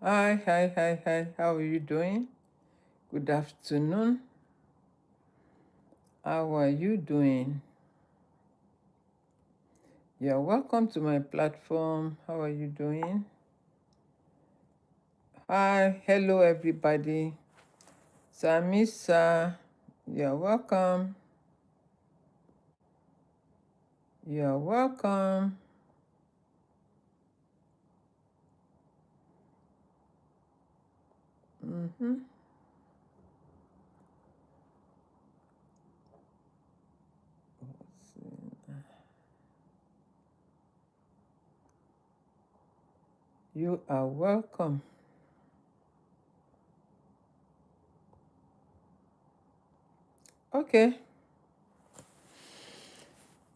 Hi, hi, hi, hi. How are you doing? Good afternoon. How are you doing? You're welcome to my platform. How are you doing? Hi, hello, everybody. Samisa, you're welcome. You're welcome. Mm-hmm. You are welcome. Okay.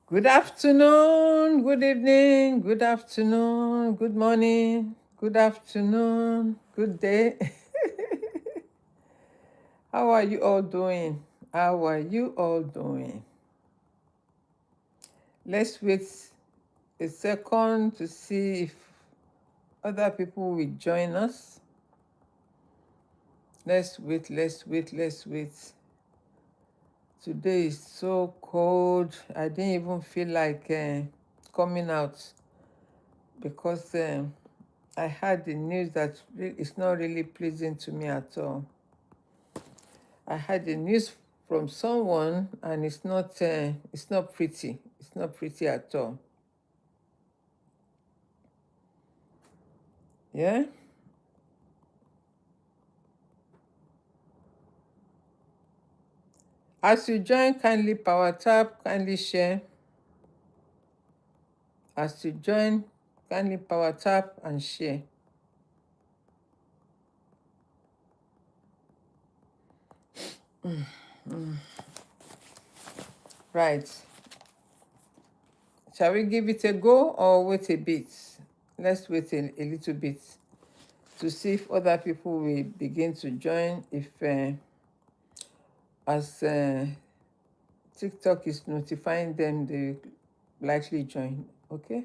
Good afternoon, good evening, good afternoon, good morning, good afternoon, good day. How are you all doing? How are you all doing? Let's wait a second to see if other people will join us. Let's wait. Today is so cold. I didn't even feel like coming out because I heard the news that it's not really pleasing to me at all. I heard the news from someone and it's not pretty. It's not pretty at all. Yeah. As you join, kindly power tap, kindly share. As you join, kindly power tap and share. Right. Shall we give it a go or wait a bit? Let's wait a little bit to see if other people will begin to join. If as TikTok is notifying them, they likely join. Okay.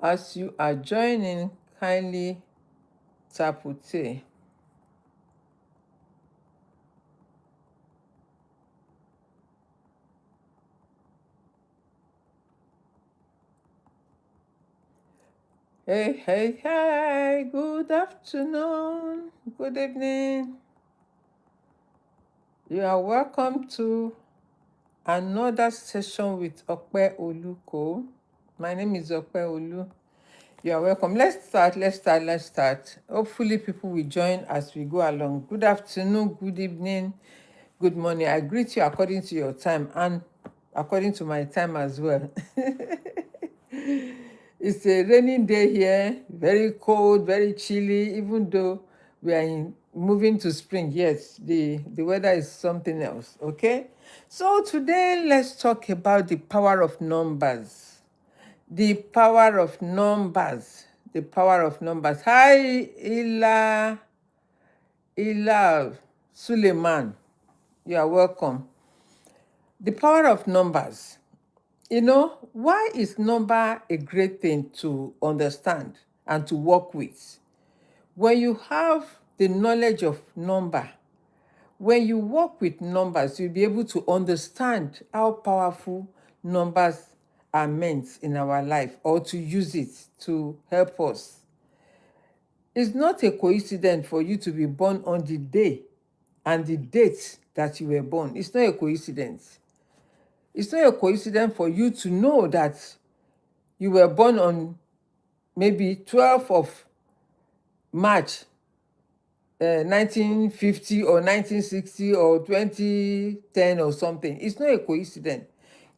As you are joining, kindly tap Ute. Hey, hey, hey, good afternoon, good evening. You are welcome to another session with Opeolu Cole. My name is Opeolu. You are welcome. Let's start. Hopefully people will join as we go along. Good afternoon, good evening, good morning. I greet you according to your time and according to my time as well. It's a raining day here, very cold, very chilly, even though we are moving to spring. Yes, the weather is something else, okay? So today, let's talk about the power of numbers. The power of numbers. The power of numbers. Hi, Ila Suleiman. You are welcome. The power of numbers. Why is number a great thing to understand and to work with? When you have the knowledge of number, when you work with numbers, you'll be able to understand how powerful numbers are meant in our life or to use it to help us. It's not a coincidence for you to be born on the day and the date that you were born. It's not a coincidence. It's not a coincidence for you to know that you were born on maybe 12th of March 1950 or 1960 or 2010 or something. It's not a coincidence.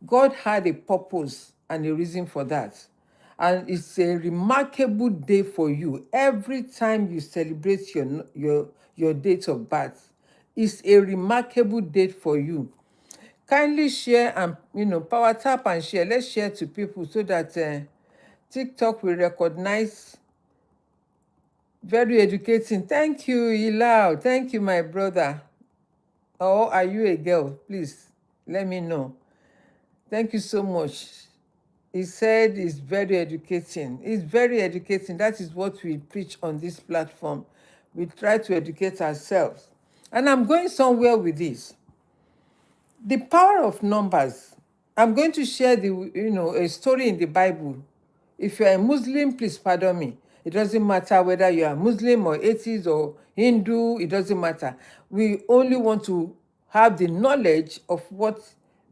God had a purpose and a reason for that. And it's a remarkable day for you. Every time you celebrate your date of birth, it's a remarkable date for you. Kindly share and power tap and share. Let's share to people so that TikTok will recognize Very educating. Thank you, Ilao. Thank you, my brother. Or are you a girl? Please let me know. Thank you so much. He said it's very educating. It's very educating. That is what we preach on this platform. We try to educate ourselves. And I'm going somewhere with this. The power of numbers. I'm going to share a story in the Bible. If you're a Muslim, please pardon me. It doesn't matter whether you are Muslim or atheist or Hindu, it doesn't matter. We only want to have the knowledge of what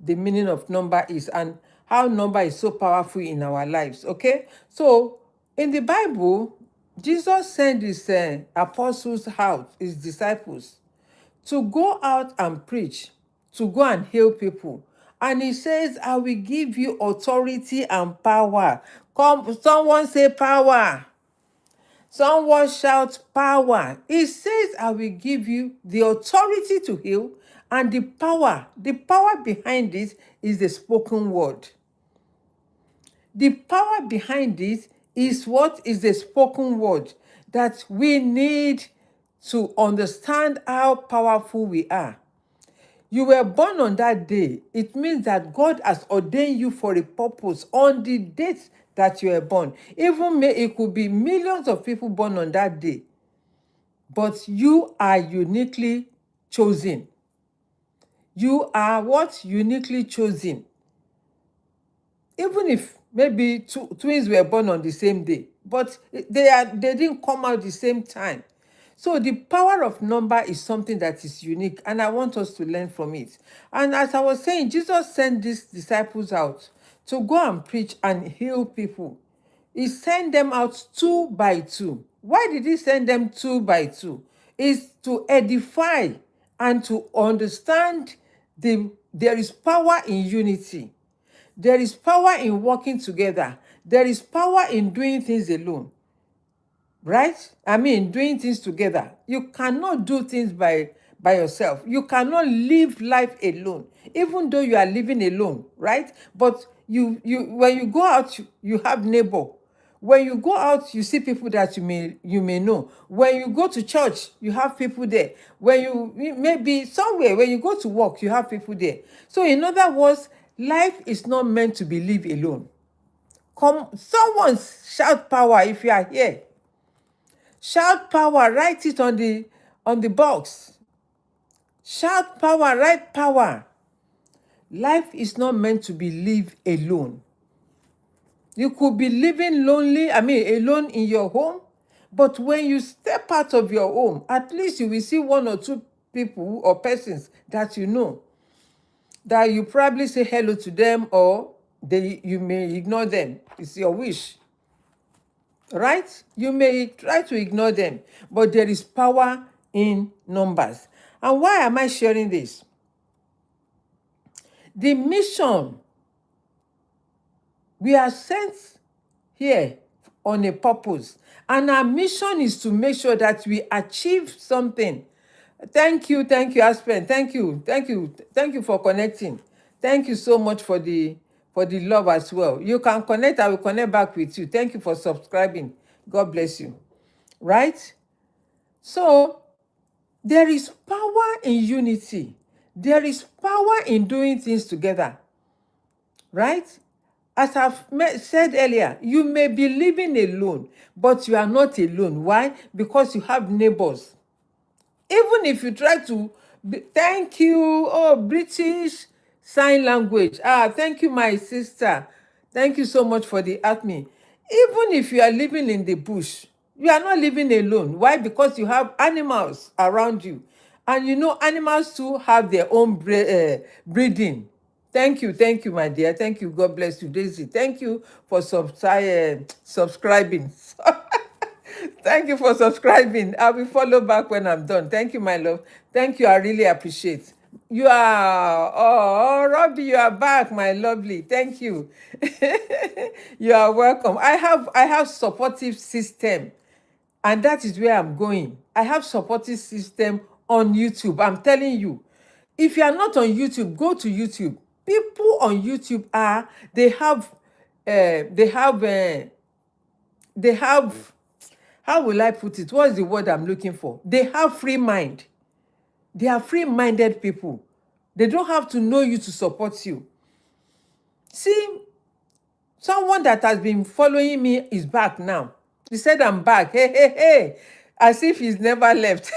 the meaning of number is and how number is so powerful in our lives, okay? So, in the Bible, Jesus sent his apostles out, his disciples, to go out and preach, to go and heal people. And he says, I will give you authority and power. Come, someone say power. Someone shout power. He says, I will give you the authority to heal and the power. The power behind it is the spoken word. The power behind it is what is the spoken word that we need to understand how powerful we are. You were born on that day. It means that God has ordained you for a purpose on the date that you were born. Even it could be millions of people born on that day. But you are uniquely chosen. You are what? Uniquely chosen. Even if maybe twins were born on the same day, but they didn't come out the same time. So the power of number is something that is unique, and I want us to learn from it. And as I was saying, Jesus sent these disciples out to go and preach and heal people. He sent them out 2 by 2. Why did he send them 2 by 2? Is to edify and to understand there is power in unity. There is power in working together. There is power in doing things alone. Right? I mean, doing things together. You cannot do things by yourself. You cannot live life alone, even though you are living alone, right? But you when you go out, you have neighbor. When you go out, you see people that you may know. When you go to church, you have people there. When you maybe somewhere, when you go to work, you have people there. So in other words, life is not meant to be lived alone. Come, someone shout power if you are here. Shout power, write it on the box. Shout power, write power. Life is not meant to be lived alone. You could be living alone in your home, but when you step out of your home, at least you will see 1 or 2 people or persons that you know, that you probably say hello to them, or you may ignore them. It's your wish. Right? You may try to ignore them, but there is power in numbers. And why am I sharing this? The mission, we are sent here on a purpose, and our mission is to make sure that we achieve something. Thank you, Aspen. Thank you for connecting. Thank you so much for the love as well. You can connect, I will connect back with you. Thank you for subscribing. God bless you. Right? So there is power in unity. There is power in doing things together. Right? As I've said earlier, you may be living alone, but you are not alone. Why? Because you have neighbors. Even if you try to thank you, British Sign Language. Thank you, my sister. Thank you so much for the admin. Even if you are living in the bush, you are not living alone. Why? Because you have animals around you. And you know, animals too have their own breeding. Thank you, my dear. Thank you. God bless you, Daisy. Thank you for subscribing. Thank you for subscribing. I will follow back when I'm done. Thank you, my love. Thank you. I really appreciate. Robbie, you are back, my lovely. Thank you. You are welcome. I have supportive system, and that is where I'm going. I have supportive system on YouTube. I'm telling you. If you are not on YouTube, go to YouTube. People on YouTube they have how will I put it? What's the word I'm looking for? They have free mind. They are free-minded people. They don't have to know you to support you. See, someone that has been following me is back now. He said, I'm back. Hey, hey, hey. As if he's never left.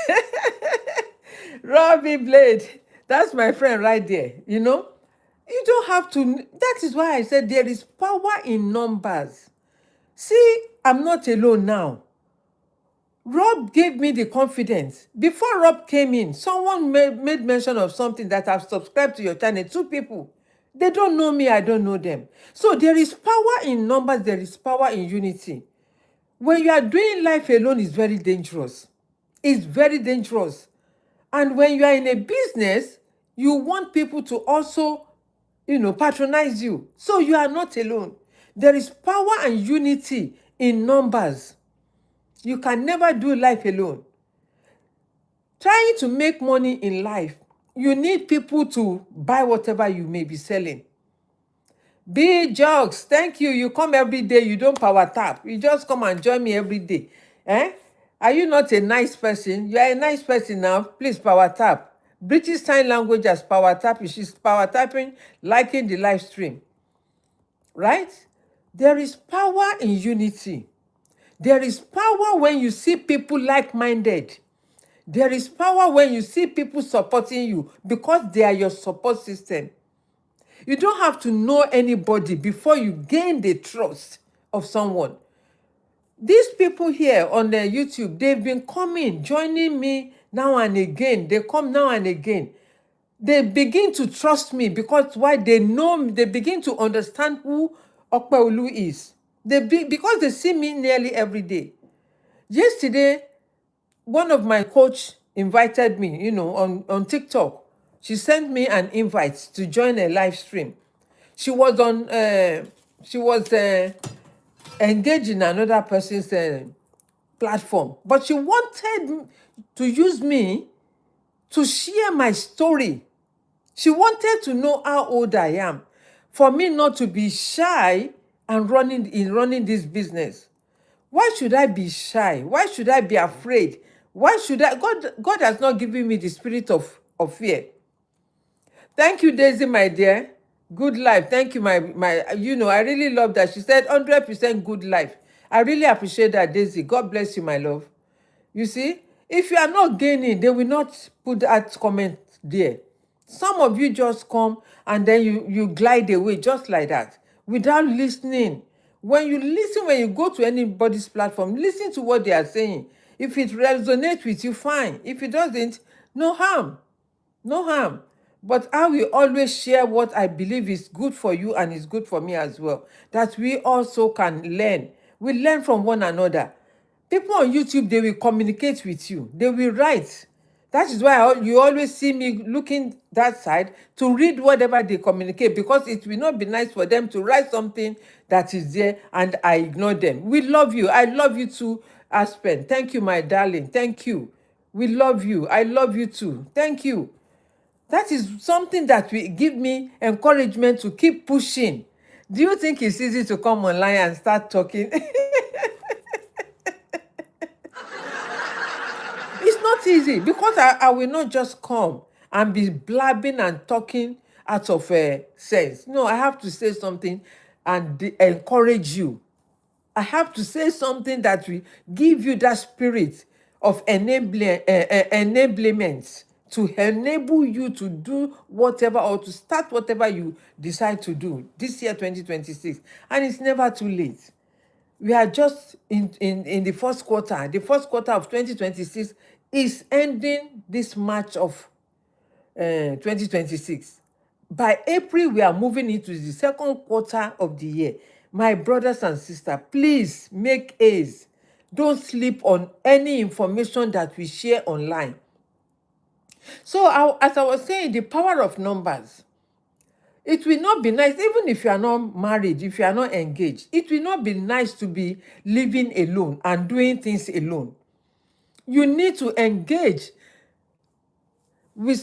Robbie Blade. That's my friend right there. You know, you don't have to. That is why I said there is power in numbers. See, I'm not alone now. Rob gave me the confidence. Before Rob came in, someone made mention of something that I've subscribed to your channel. 2 people. They don't know me, I don't know them. So there is power in numbers, there is power in unity. When you are doing life alone, it's very dangerous. It's very dangerous. And when you are in a business, you want people to also, patronize you. So you are not alone. There is power and unity in numbers. You can never do life alone. Trying to make money in life, you need people to buy whatever you may be selling. Big Jokes, thank you. You come every day. You don't power tap. You just come and join me every day. Eh? Are you not a nice person? You are a nice person now. Please power tap. British Sign Language as power tap. She's power tapping, liking the live stream. Right? There is power in unity. There is power when you see people like-minded. There is power when you see people supporting you because they are your support system. You don't have to know anybody before you gain the trust of someone. These people here on the YouTube, they've been coming, joining me now and again. They come now and again. They begin to trust me because why? They know me. They begin to understand who Opeolu is. Because they see me nearly every day. Yesterday, one of my coach invited me, on TikTok. She sent me an invite to join a live stream. She was engaged in another person's platform, but she wanted to use me to share my story. She wanted to know how old I am, for me not to be shy and running this business. Why should I be shy? Why should I be afraid? Why should I? God has not given me the spirit of fear. Thank you, Daisy, my dear. Good life. Thank you, my. I really love that. She said 100% good life. I really appreciate that, Daisy. God bless you, my love. You see, if you are not gaining, they will not put that comment there. Some of you just come and then you glide away just like that without listening. When you go to anybody's platform, listen to what they are saying. If it resonates with you, fine. If it doesn't, no harm. No harm. But I will always share what I believe is good for you and is good for me as well. That we also can learn. We learn from one another. People on YouTube, they will communicate with you. They will write. That is why you always see me looking that side to read whatever they communicate, because it will not be nice for them to write something that is there and I ignore them. We love you. I love you too, Aspen. Thank you, my darling. Thank you. We love you. I love you too. Thank you. That is something that will give me encouragement to keep pushing. Do you think it's easy to come online and start talking? It's not easy, because I will not just come and be blabbing and talking out of sense. No, I have to say something and encourage you. I have to say something that will give you that spirit of enablement, to enable you to do whatever or to start whatever you decide to do this year, 2026. And it's never too late. We are just in the first quarter. The first quarter of 2026 is ending this March of 2026. By April, we are moving into the second quarter of the year. My brothers and sisters, please make haste. Don't sleep on any information that we share online. So, as I was saying, the power of numbers. It will not be nice, even if you are not married, if you are not engaged, it will not be nice to be living alone and doing things alone. You need to engage. With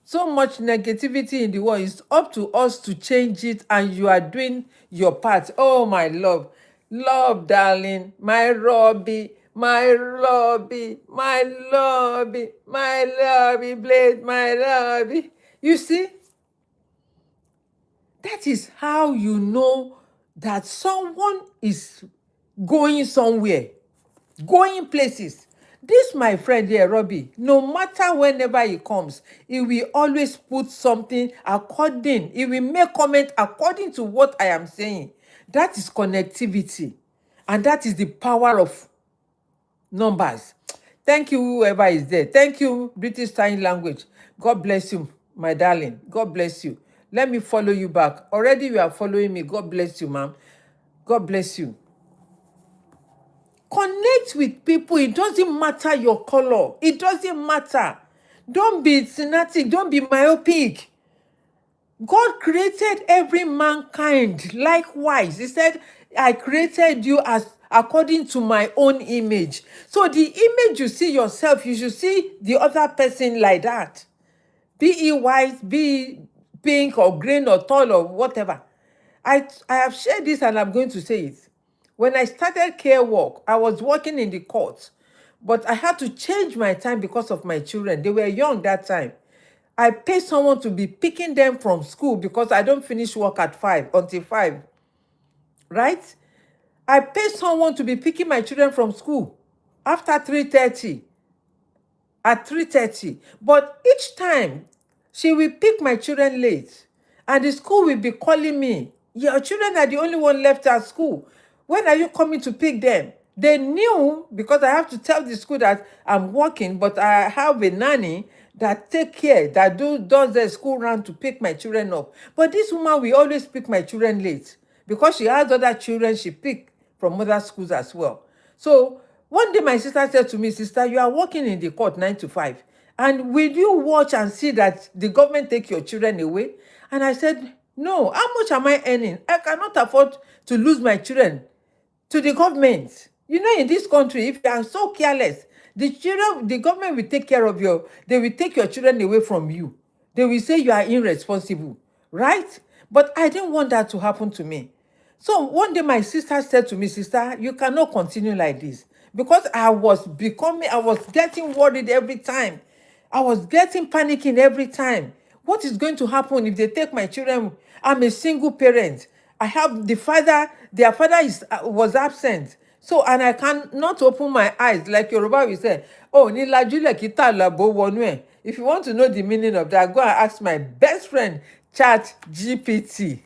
so much negativity in the world, it's up to us to change it, and you are doing your part. Oh, my love, darling, my Robbie, my lobby, my lobby, my lobby, blade, my lobby. You see, that is how you know that someone is going somewhere, going places. This my friend here, Robbie, no matter whenever he comes, he will always put something according, he will make comment according to what I am saying. That is connectivity. And that is the power of numbers. Thank you, whoever is there. Thank you, British Sign Language. God bless you, my darling. God bless you. Let me follow you back. Already you are following me. God bless you, ma'am. God bless you. Connect with people. It doesn't matter your color. It doesn't matter. Don't be fanatic. Don't be myopic. God created every mankind likewise. He said, I created you as according to my own image. So the image you see yourself, you should see the other person like that. Be he white, be he pink or green or tall or whatever. I have shared this and I'm going to say it. When I started care work, I was working in the court, but I had to change my time because of my children. They were young that time. I pay someone to be picking them from school because I don't finish work at 5 until 5, right? I pay someone to be picking my children from school after 3:30, at 3:30. But each time she will pick my children late and the school will be calling me, your children are the only one left at school. When are you coming to pick them? They knew because I have to tell the school that I'm working, but I have a nanny that take care, that does the school run to pick my children up. But this woman will always pick my children late because she has other children she pick from other schools as well. So one day my sister said to me, sister, you are working in the court 9 to 5. And will you watch and see that the government take your children away? And I said, no, how much am I earning? I cannot afford to lose my children to the government. You know, in this country, if you are so careless, the government will take care of they will take your children away from you. They will say you are irresponsible, right? But I didn't want that to happen to me. So one day my sister said to me, sister, you cannot continue like this. Because I was getting worried every time. I was getting panicking every time. What is going to happen if they take my children? I'm a single parent. I have their father was absent. So, and I cannot open my eyes, like Yoruba will say, oh, ni lajule kita labo wonu e. If you want to know the meaning of that, go and ask my best friend, Chat GPT.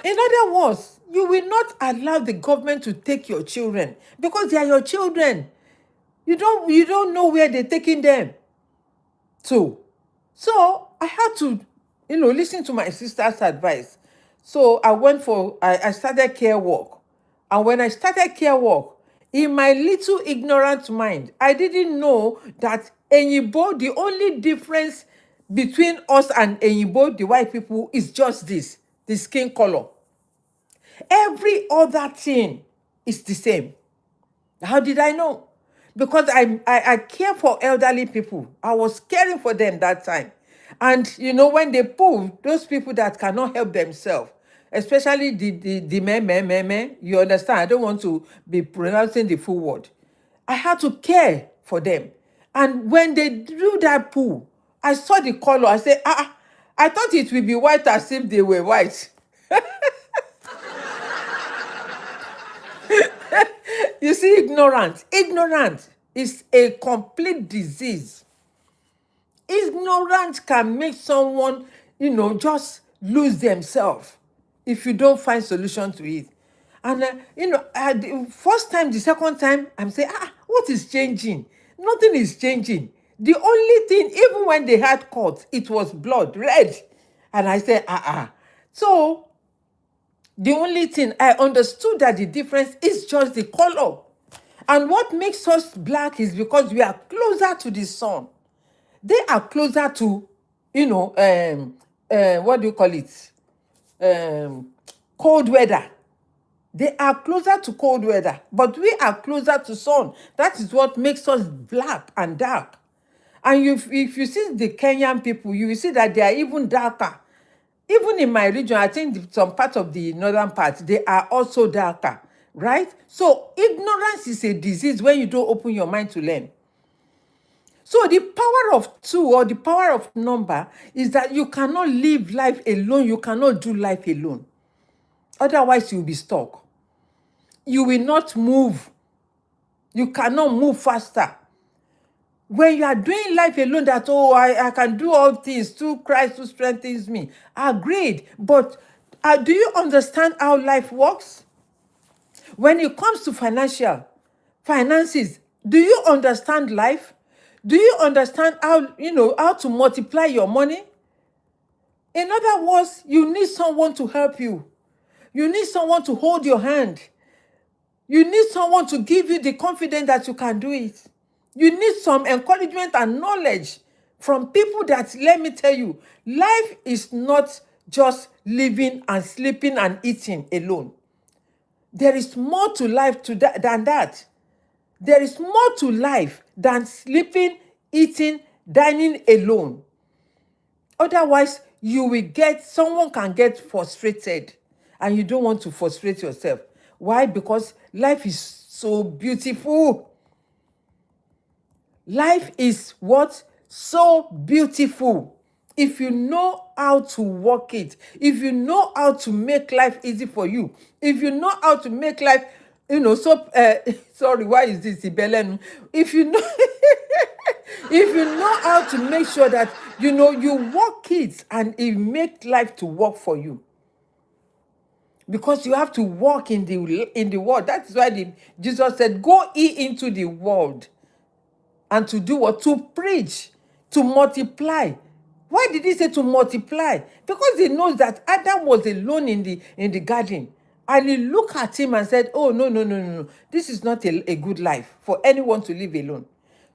In other words, you will not allow the government to take your children because they are your children. You don't know where they're taking them to. So I had to, listen to my sister's advice. So I started care work. And when I started care work, in my little ignorant mind, I didn't know that Enyibo, the only difference between us and Enyibo, the white people, is just this, the skin color. Every other thing is the same. How did I know? Because I care for elderly people. I was caring for them that time. And when they pull those people that cannot help themselves, especially the men, you understand? I don't want to be pronouncing the full word. I had to care for them. And when they do that pull, I saw the color. I said, I thought it would be white as if they were white. You see, ignorant is a complete disease. Ignorance can make someone, just lose themselves if you don't find solution to it. And, the first time, the second time, I'm saying, what is changing? Nothing is changing. The only thing, even when they had cut, it was blood, red. And I said, So, the only thing I understood that the difference is just the color. And what makes us black is because we are closer to the sun. They are closer to, what do you call it? Cold weather. They are closer to cold weather, but we are closer to sun. That is what makes us black and dark. And if you see the Kenyan people, you will see that they are even darker. Even in my region, I think some part of the northern part, they are also darker. right? So ignorance is a disease when you don't open your mind to learn. So the power of two or the power of number is that you cannot live life alone. You cannot do life alone. Otherwise, you'll be stuck. You will not move. You cannot move faster. When you are doing life alone, that, oh, I can do all things through Christ who strengthens me. Agreed. But do you understand how life works? When it comes to finances, do you understand life? Do you understand how to multiply your money? In other words, you need someone to help you. You need someone to hold your hand. You need someone to give you the confidence that you can do it. You need some encouragement and knowledge from people that, let me tell you, life is not just living and sleeping and eating alone. There is more to life than that. There is more to life than sleeping, eating, dining alone. Otherwise, someone can get frustrated, and you don't want to frustrate yourself. Why? Because life is so beautiful. Life is what? So beautiful. If you know how to work it, if you know how to make life easy for you, if you know how to make life, sorry, why is this Ibelen? If you know, if you know how to make sure that, you work it and it make life to work for you. Because you have to walk in the world. That is why Jesus said, go ye into the world. And to do what? To preach, to multiply. Why did he say to multiply? Because he knows that Adam was alone in the garden. And he looked at him and said, oh, no. This is not a good life for anyone to live alone.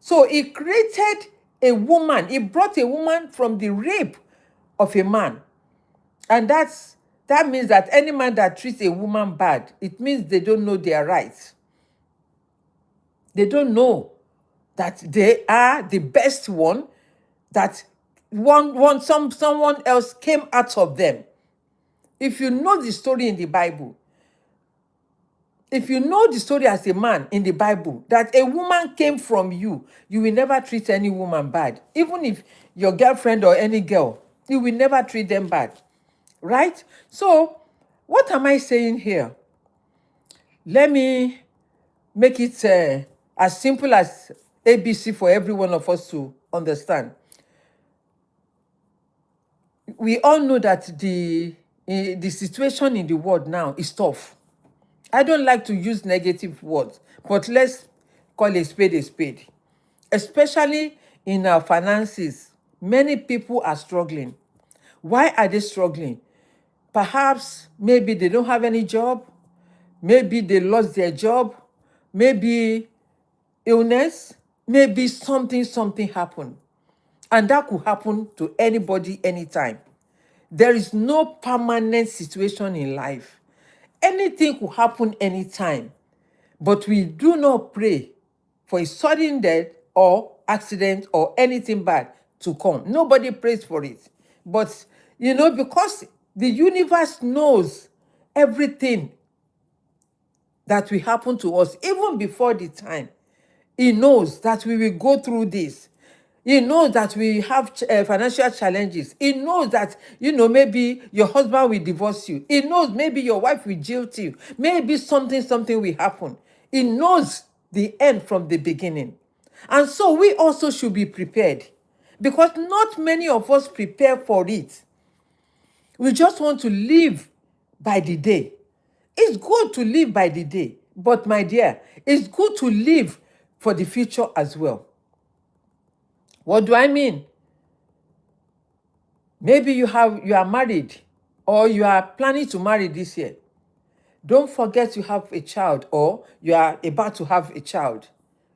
So he created a woman. He brought a woman from the rape of a man. And that means that any man that treats a woman bad, it means they don't know their rights. They don't know that they are the best one, that someone else came out of them. If you know the story in the Bible, if you know the story as a man in the Bible, that a woman came from you, you will never treat any woman bad. Even if your girlfriend or any girl, you will never treat them bad. Right? So, what am I saying here? Let me make it as simple as ABC for every one of us to understand. We all know that the situation in the world now is tough. I don't like to use negative words, but let's call a spade a spade. Especially in our finances, many people are struggling. Why are they struggling? Perhaps maybe they don't have any job. Maybe they lost their job. Maybe illness. Maybe something happened. And that could happen to anybody anytime. There is no permanent situation in life. Anything could happen anytime. But we do not pray for a sudden death or accident or anything bad to come. Nobody prays for it. But, because the universe knows everything that will happen to us, even before the time. He knows that we will go through this. He knows that we have financial challenges. He knows that, maybe your husband will divorce you. He knows maybe your wife will jilt you. Maybe something will happen. He knows the end from the beginning. And so we also should be prepared, because not many of us prepare for it. We just want to live by the day. It's good to live by the day, but my dear, it's good to live for the future as well. What do I mean? Maybe you are married, or you are planning to marry this year. Don't forget you have a child, or you are about to have a child,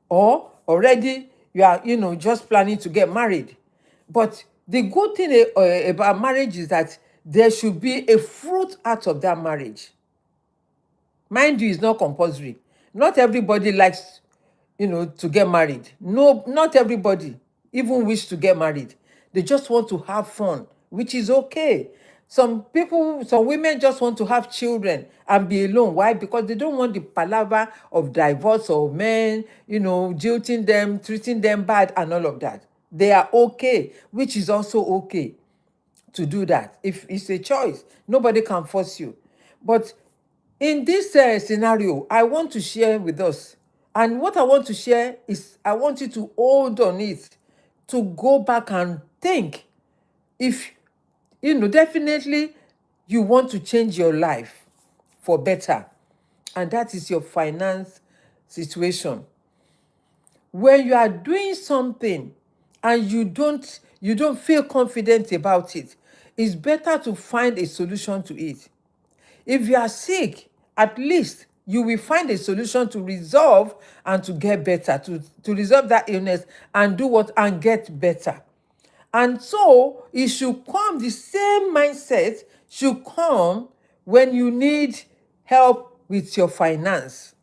or already you are just planning to get married. But the good thing about marriage is that there should be a fruit out of that marriage. Mind you, it's not compulsory. Not everybody likes to get married. No, not everybody even wish to get married. They just want to have fun, which is okay. Some women just want to have children and be alone. Why? Because they don't want the palaver of divorce or men, jilting them, treating them bad, and all of that. They are okay, which is also okay to do that. If it's a choice, nobody can force you. But in this scenario, I want to share with us. And what I want to share is I want you to hold on it, to go back and think if, definitely you want to change your life for better. And that is your finance situation. When you are doing something and you don't feel confident about it, it's better to find a solution to it. If you are sick, at least you will find a solution to resolve and to get better, to resolve that illness and do what and get better. And so it should come, the same mindset should come when you need help with your finance.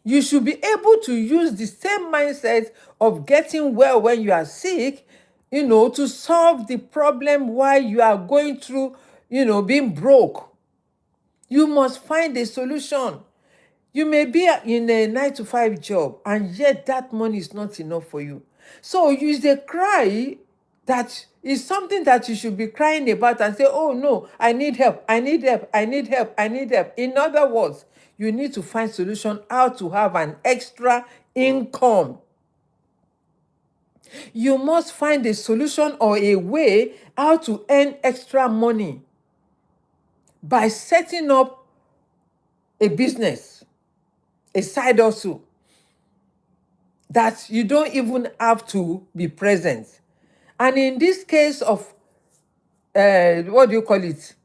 You should be able to use the same mindset of getting well when you are sick, to solve the problem while you are going through, being broke. You must find a solution. You may be in a 9-to-5 job and yet that money is not enough for you. So use a cry that is something that you should be crying about and say, oh no, I need help, I need help, I need help, I need help. In other words, you need to find solution how to have an extra income. You must find a solution or a way how to earn extra money by setting up a business, a side hustle, that you don't even have to be present. And in this case of, what do you call it?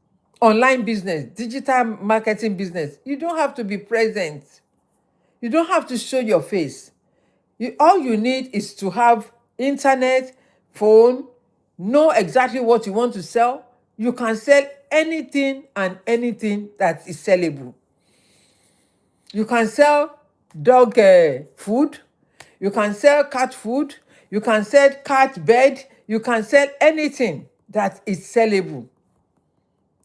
Online business, digital marketing business, you don't have to be present. You don't have to show your face. All you need is to have internet, phone, know exactly what you want to sell. You can sell anything and anything that is sellable. You can sell dog food. You can sell cat food. You can sell cat bed. You can sell anything that is sellable.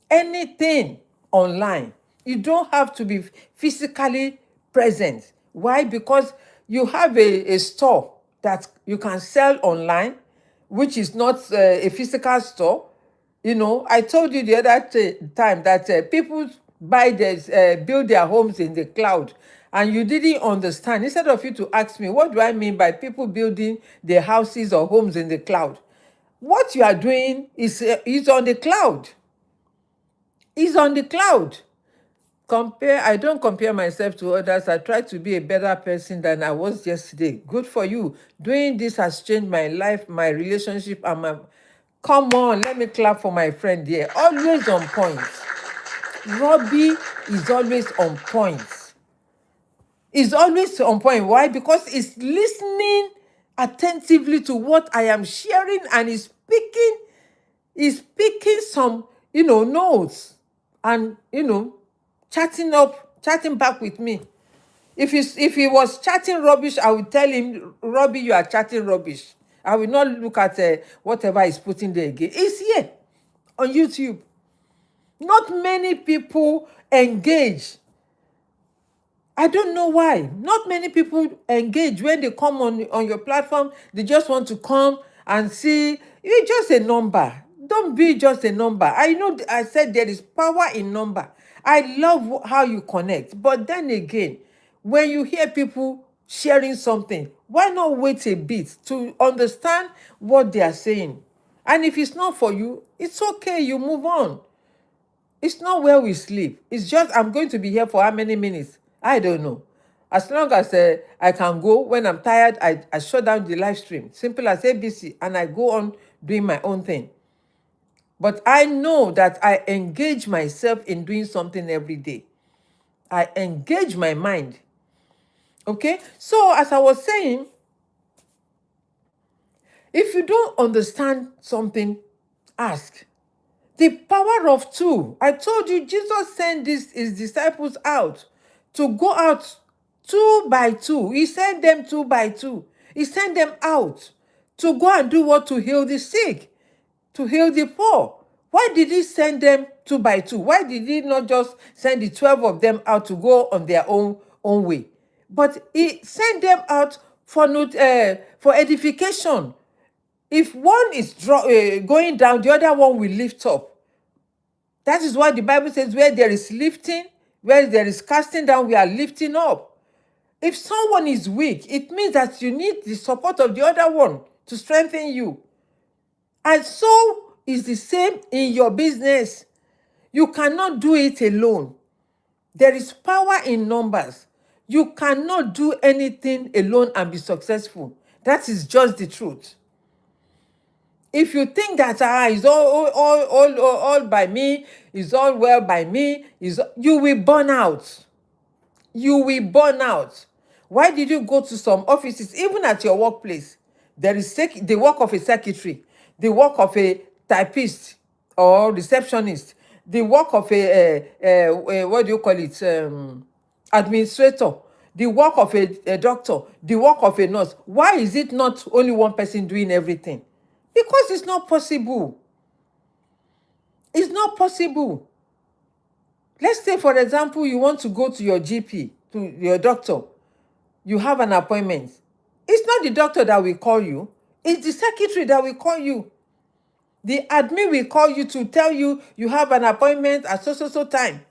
Anything online. You don't have to be physically present. Why? Because you have a store that you can sell online, which is not a physical store. I told you the other time that people build their homes in the cloud, and you didn't understand. Instead of you to ask me, what do I mean by people building their houses or homes in the cloud? What you are doing is on the cloud. It's on the cloud. I don't compare myself to others. I try to be a better person than I was yesterday. Good for you. Doing this has changed my life, my relationship, and my... Come on, let me clap for my friend here. Always on point. Robbie is always on point. He's always on point. Why? Because he's listening attentively to what I am sharing, and he's picking some, notes, and, chatting back with me. If he was chatting rubbish, I would tell him, Robbie, you are chatting rubbish. I will not look at whatever he's putting there again. It's here on YouTube. Not many people engage. I don't know why. Not many people engage when they come on your platform. They just want to come and see. You're just a number. Don't be just a number. I know I said there is power in number. I love how you connect. But then again, when you hear people sharing something, why not wait a bit to understand what they are saying? And if it's not for you, it's okay. You move on. It's not where we sleep. It's just I'm going to be here for how many minutes? I don't know. As long as I can go, when I'm tired, I shut down the live stream. Simple as ABC, and I go on doing my own thing. But I know that I engage myself in doing something every day. I engage my mind. Okay? So as I was saying, if you don't understand something, ask. The power of two. I told you Jesus sent his disciples out to go out 2 by 2. He sent them 2 by 2. He sent them out to go and do what? To heal the sick, to heal the poor. Why did he send them two by two? Why did he not just send the 12 of them out to go on their own way? But he sent them out for edification. If one is going down, the other one will lift up. That is why the Bible says, where there is lifting, where there is casting down, we are lifting up. If someone is weak, it means that you need the support of the other one to strengthen you. And so is the same in your business. You cannot do it alone. There is power in numbers. You cannot do anything alone and be successful. That is just the truth. If you think that it's all by me, it's all well by me, you will burn out. You will burn out. Why did you go to some offices, even at your workplace? There is the work of a secretary, the work of a typist or receptionist, the work of what do you call it, administrator, the work of a doctor, the work of a nurse. Why is it not only one person doing everything? Because it's not possible. It's not possible. Let's say, for example, you want to go to your GP, to your doctor. You have an appointment. It's not the doctor that will call you. It's the secretary that will call you. The admin will call you to tell you you have an appointment at so time.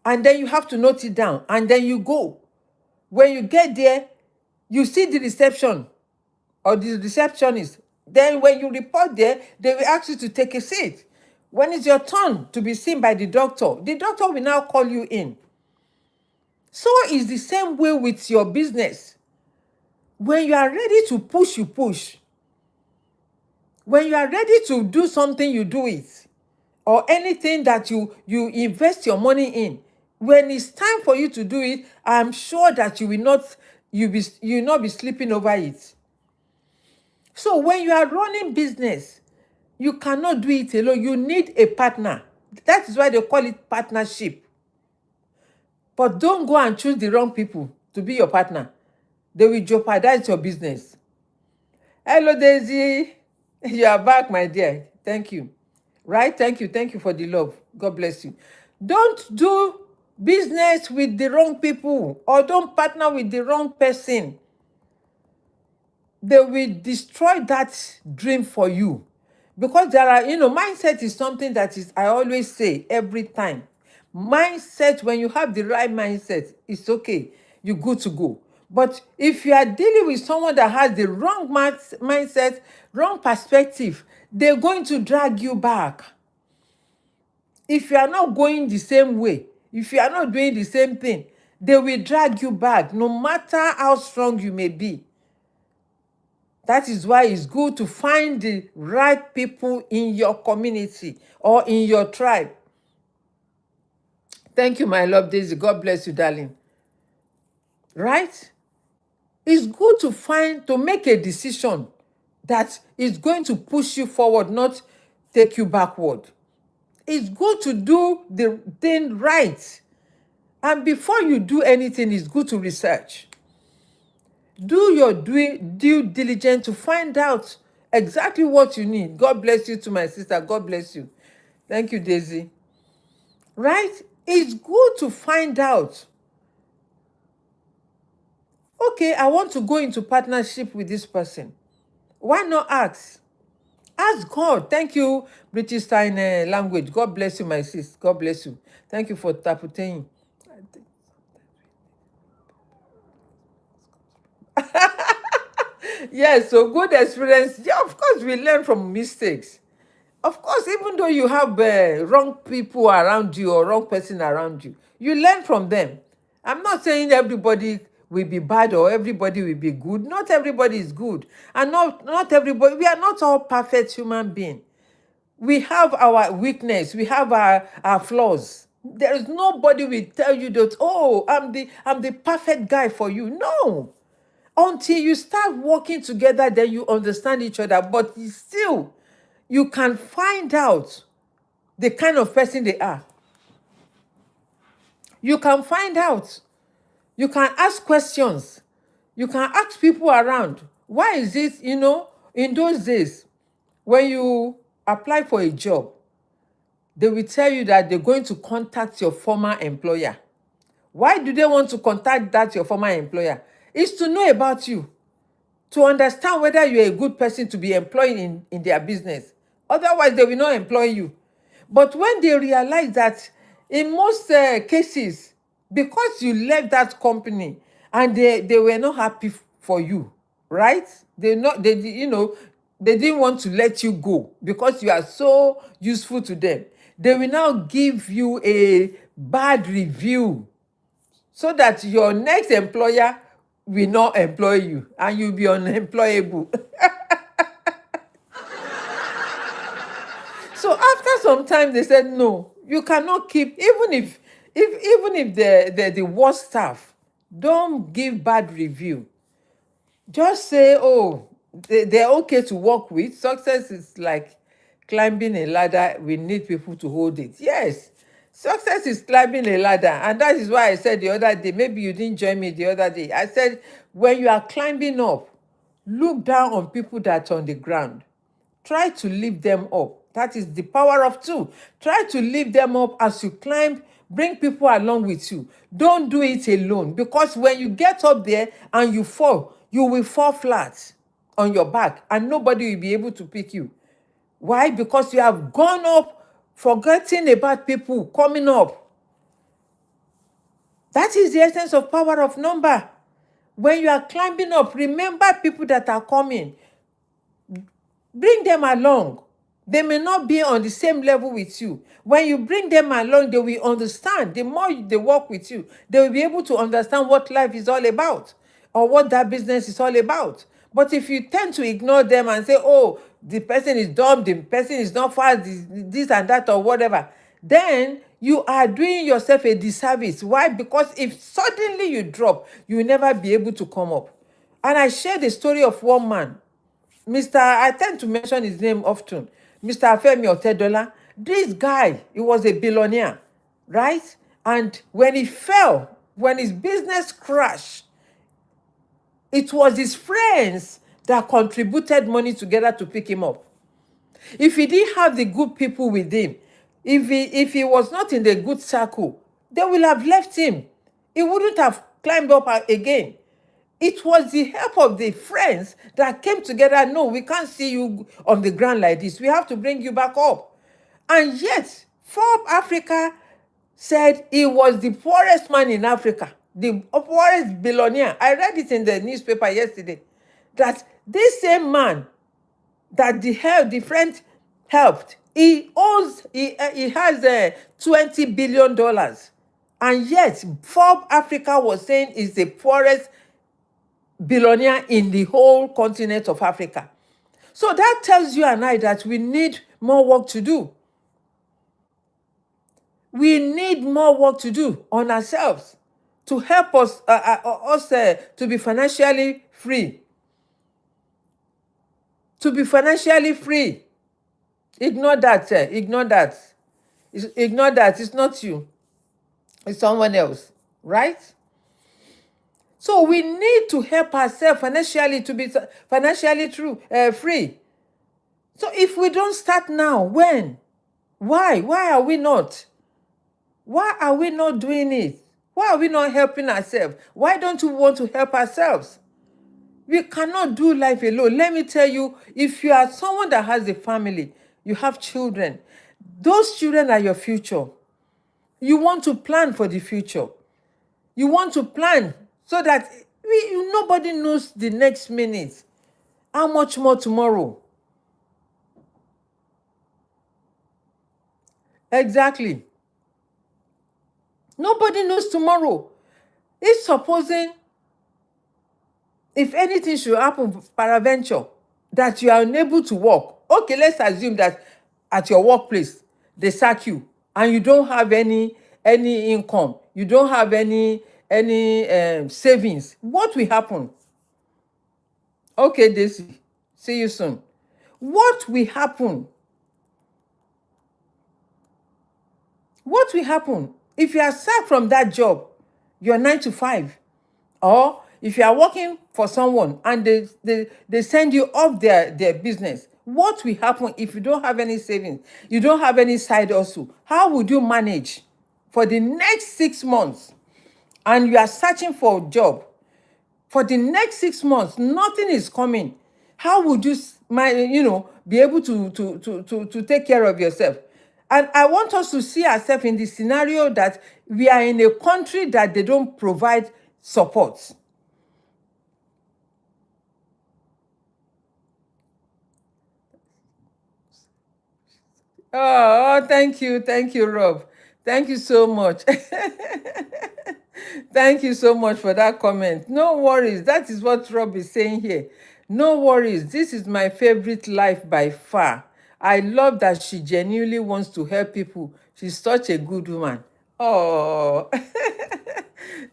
And then you have to note it down. And then you go. When you get there, you see the reception or the receptionist. Then when you report there, they will ask you to take a seat. When it's your turn to be seen by the doctor will now call you in. So it's the same way with your business. When you are ready to push, you push. When you are ready to do something, you do it. Or anything that you invest your money in. When it's time for you to do it, I'm sure that you will not be sleeping over it. So when you are running business, you cannot do it alone. You need a partner. That is why they call it partnership. But don't go and choose the wrong people to be your partner. They will jeopardize your business. Hello, Daisy. You are back, my dear. Thank you. Right? Thank you. Thank you for the love. God bless you. Don't do business with the wrong people or don't partner with the wrong person. They will destroy that dream for you. Because there are, mindset is something that is, I always say every time. Mindset, when you have the right mindset, it's okay. You're good to go. But if you are dealing with someone that has the wrong mindset, wrong perspective, they're going to drag you back. If you are not going the same way, if you are not doing the same thing, they will drag you back, no matter how strong you may be. That is why it's good to find the right people in your community or in your tribe. Thank you, my love, Daisy. God bless you, darling. Right? It's good to make a decision that is going to push you forward, not take you backward. It's good to do the thing right. And before you do anything, it's good to research. Do your due diligence to find out exactly what you need. God bless you to my sister. God bless you. Thank you, Daisy. Right? It's good to find out. Okay, I want to go into partnership with this person. Why not ask? Ask God. Thank you, British Sign Language. God bless you, my sis. God bless you. Thank you for taputing. Yes, so good experience. Yeah, of course, we learn from mistakes. Of course, even though you have wrong people around you or wrong person around you, you learn from them. I'm not saying everybody will be bad or everybody will be good. Not everybody is good. And not everybody, we are not all perfect human beings. We have our weakness. We have our flaws. There is nobody will tell you that, oh, I'm the perfect guy for you. No. Until you start working together, then you understand each other. But still, you can find out the kind of person they are. You can find out. You can ask questions. You can ask people around. Why is it, in those days, when you apply for a job, they will tell you that they're going to contact your former employer. Why do they want to contact that your former employer? It's to know about you, to understand whether you're a good person to be employed in their business. Otherwise, they will not employ you. But when they realize that in most cases, because you left that company and they were not happy for you, right? They didn't want to let you go because you are so useful to them. They will now give you a bad review so that your next employer will not employ you and you'll be unemployable. So after some time, they said, no, you cannot keep, even if they're the worst staff, don't give bad review. Just say, oh, they're okay to work with. Success is like climbing a ladder. We need people to hold it. Yes, success is climbing a ladder. And that is why I said the other day, maybe you didn't join me the other day. I said, when you are climbing up, look down on people that are on the ground. Try to lift them up. That is the power of two. Try to lift them up as you climb. Bring people along with you. Don't do it alone, because when you get up there and you fall, you will fall flat on your back and nobody will be able to pick you. Why? Because you have gone up, forgetting about people coming up. That is the essence of power of number. When you are climbing up, remember people that are coming. Bring them along. They may not be on the same level with you. When you bring them along, they will understand. The more they work with you, they will be able to understand what life is all about or what that business is all about. But if you tend to ignore them and say, oh, the person is dumb, the person is not fast, this and that or whatever, then you are doing yourself a disservice. Why? Because if suddenly you drop, you will never be able to come up. And I shared the story of one man, I tend to mention his name often, Mr. Femi Otedola. This guy, he was a billionaire, right? And when he fell, when his business crashed, it was his friends that contributed money together to pick him up. If he didn't have the good people with him, if he was not in the good circle, they will have left him. He wouldn't have climbed up again. It was the help of the friends that came together. No, we can't see you on the ground like this. We have to bring you back up. And yet, Forbes Africa said he was the poorest man in Africa, the poorest billionaire. I read it in the newspaper yesterday, that this same man that the friend helped, he has $20 billion. And yet, Forbes Africa was saying he's the poorest billionaire in the whole continent of Africa. So that tells you and I that we need more work to do. We need more work to do on ourselves to help us to be financially free. To be financially free. Ignore that. Ignore that. Ignore that. It's not you. It's someone else. Right? So we need to help ourselves financially to be financially free. So if we don't start now, when? Why? Why are we not? Why are we not doing it? Why are we not helping ourselves? Why don't we want to help ourselves? We cannot do life alone. Let me tell you, if you are someone that has a family, you have children, those children are your future. You want to plan for the future. You want to plan so that nobody knows the next minute. How much more tomorrow? Exactly. Nobody knows tomorrow. If supposing, if anything should happen, peradventure, that you are unable to work. Okay, let's assume that at your workplace, they sack you and you don't have any income. You don't have any savings. What will happen? Okay, Daisy, see you soon. What will happen? What will happen if you are sacked from that job, your 9 to 5, or if you are working for someone and they send you off their business? What will happen if you don't have any savings? You don't have any side hustle. How would you manage for the next 6 months? And you are searching for a job for the next 6 months, nothing is coming. How would you be able to take care of yourself? And I want us to see ourselves in the scenario that we are in a country that they don't provide support. Oh, thank you, Rob. Thank you so much. Thank you so much for that comment. No worries. That is what Rob is saying here. No worries. This is my favorite life by far. I love that she genuinely wants to help people. She's such a good woman. Oh,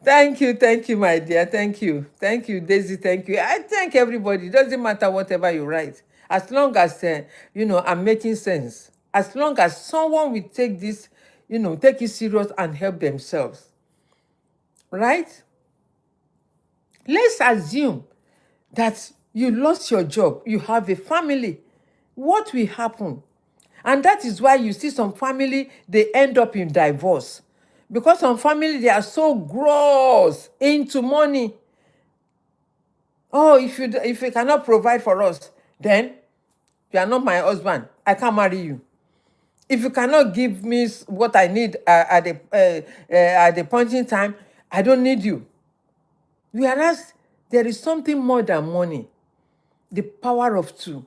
thank you, my dear. Thank you, Daisy. Thank you. I thank everybody. It doesn't matter whatever you write, as long as I'm making sense. As long as someone will take this, take it serious and help themselves, right? Let's assume that you lost your job, you have a family. What will happen? And that is why you see some family, they end up in divorce. Because some family, they are so gross into money. Oh, if you cannot provide for us, then you are not my husband. I can't marry you. If you cannot give me what I need at the point in time, I don't need you. Whereas there is something more than money, the power of two.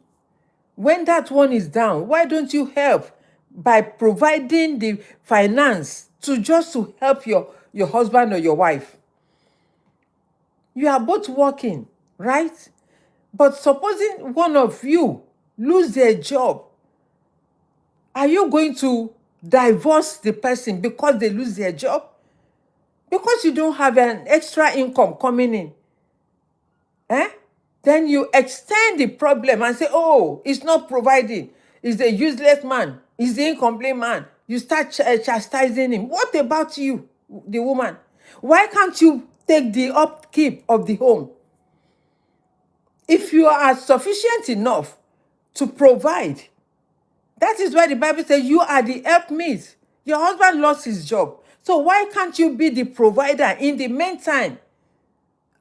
When that one is down, why don't you help by providing the finance to help your husband or your wife? You are both working, right? But supposing one of you lose their job, are you going to divorce the person because they lose their job? Because you don't have an extra income coming in. Then you extend the problem and say, oh, it's not providing. He's a useless man. He's the incomplete man. You start chastising him. What about you, the woman? Why can't you take the upkeep of the home? If you are sufficient enough to provide, that is why the Bible says you are the helpmeet. Your husband lost his job. So why can't you be the provider in the meantime?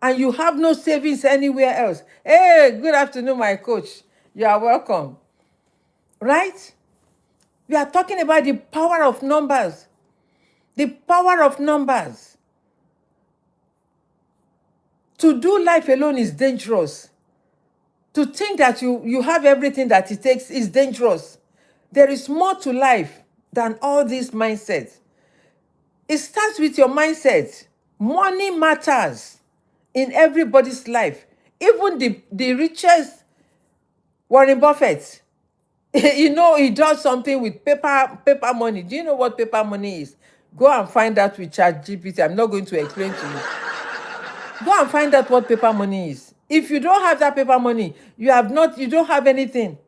And you have no savings anywhere else. Hey, good afternoon, my coach. You are welcome. Right? We are talking about the power of numbers. The power of numbers. To do life alone is dangerous. To think that you have everything that it takes is dangerous. There is more to life than all these mindsets. It starts with your mindset. Money matters in everybody's life. Even the richest Warren Buffett, he does something with paper money. Do you know what paper money is? Go and find out with ChatGPT. I'm not going to explain to you. Go and find out what paper money is. If you don't have that paper money, you don't have anything.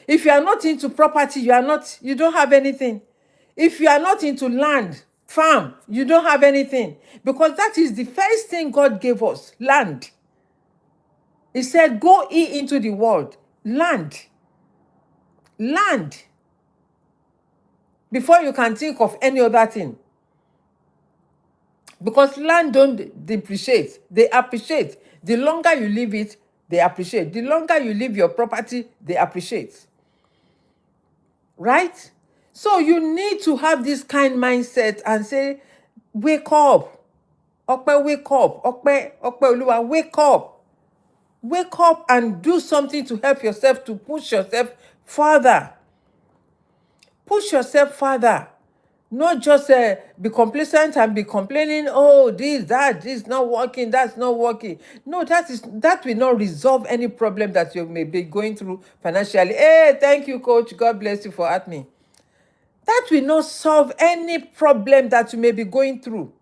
If you are not into property, you don't have anything. If you are not into land, farm, you don't have anything. Because that is the first thing God gave us, land. He said, go ye into the world. Land. Land. Before you can think of any other thing. Because land don't depreciate, they appreciate. The longer you leave it, they appreciate. The longer you leave your property, they appreciate. Right? So you need to have this kind mindset and say, wake up. Ope, wake up. Opeoluwa, wake up. Wake up and do something to help yourself, to push yourself further. Push yourself further. Not just be complacent and be complaining, oh, this not working, that's not working. No, that will not resolve any problem that you may be going through financially. Hey, thank you, coach. God bless you for at me. That will not solve any problem that you may be going through.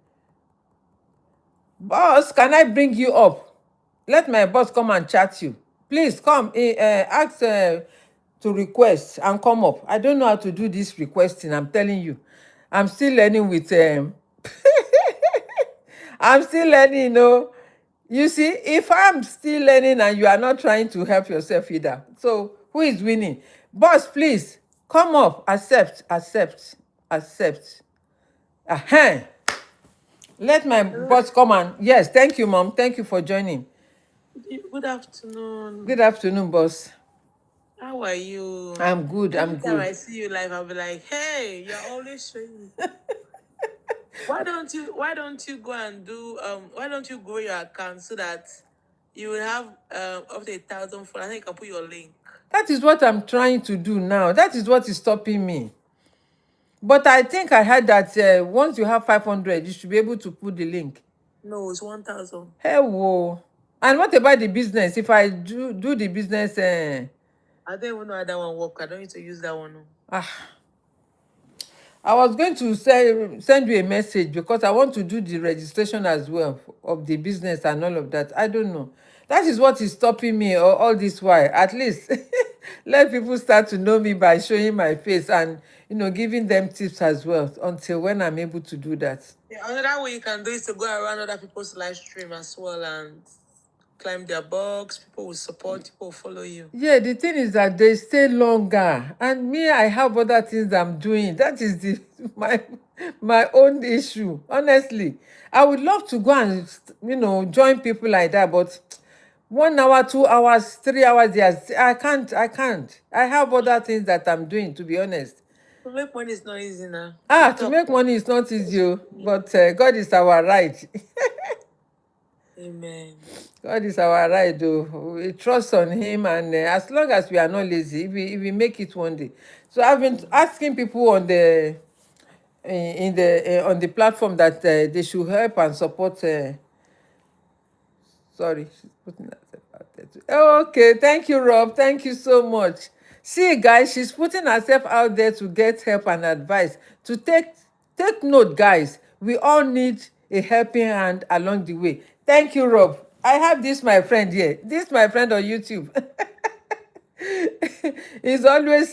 Boss, can I bring you up? Let my boss come and chat you. Please come, ask to request and come up. I don't know how to do this requesting, I'm telling you. I'm still learning with I'm still learning, You see, if I'm still learning and you are not trying to help yourself either, so Who is winning? Boss, please come up. Accept, accept, accept. Uh-huh. Let my Hello. boss come and yes, thank you, mom. Thank you for joining. Good afternoon. Good afternoon, boss. How are you? I'm good. I'm Every time good. I see you live, I'll be like, "Hey, you're always showing." Why don't you go and do why don't you grow your account so that you will have up to 1,000 followers? I think you can put your link. That is what I'm trying to do now. That is what is stopping me. But I think I heard that once you have 500, you should be able to put the link. No, it's 1,000. Hey, whoa. And what about the business? If I do the business, I don't even know how that one work. I don't need to use that one. No. ah, I was going to send you a message because I want to do the registration as well of the business and all of that. I don't know. That is what is stopping me all this while. At least let people start to know me by showing my face and giving them tips as well until when I'm able to do that. Yeah, another way you can do is to go around other people's live stream as well and climb their box. People will support. People will follow you. Yeah, the thing is that they stay longer, and me, I have other things I'm doing. That is the my own issue. Honestly, I would love to go and join people like that, but 1 hour, 2 hours, 3 hours, yes, I can't. I can't. I have other things that I'm doing. To be honest, To make money is not easy now. to TikTok. make money is not easy, oh, but God is our right. Amen. God is our right, though. We trust on Him, and as long as we are not lazy, if we make it one day. So I've been asking people on the in the on the platform that they should help and support. Sorry, she's putting herself out there too. Okay, thank you, Rob. Thank you so much. See, guys, she's putting herself out there to get help and advice. To take note, guys. We all need a helping hand along the way. Thank you, Rob. I have this my friend here. This my friend on YouTube. He's always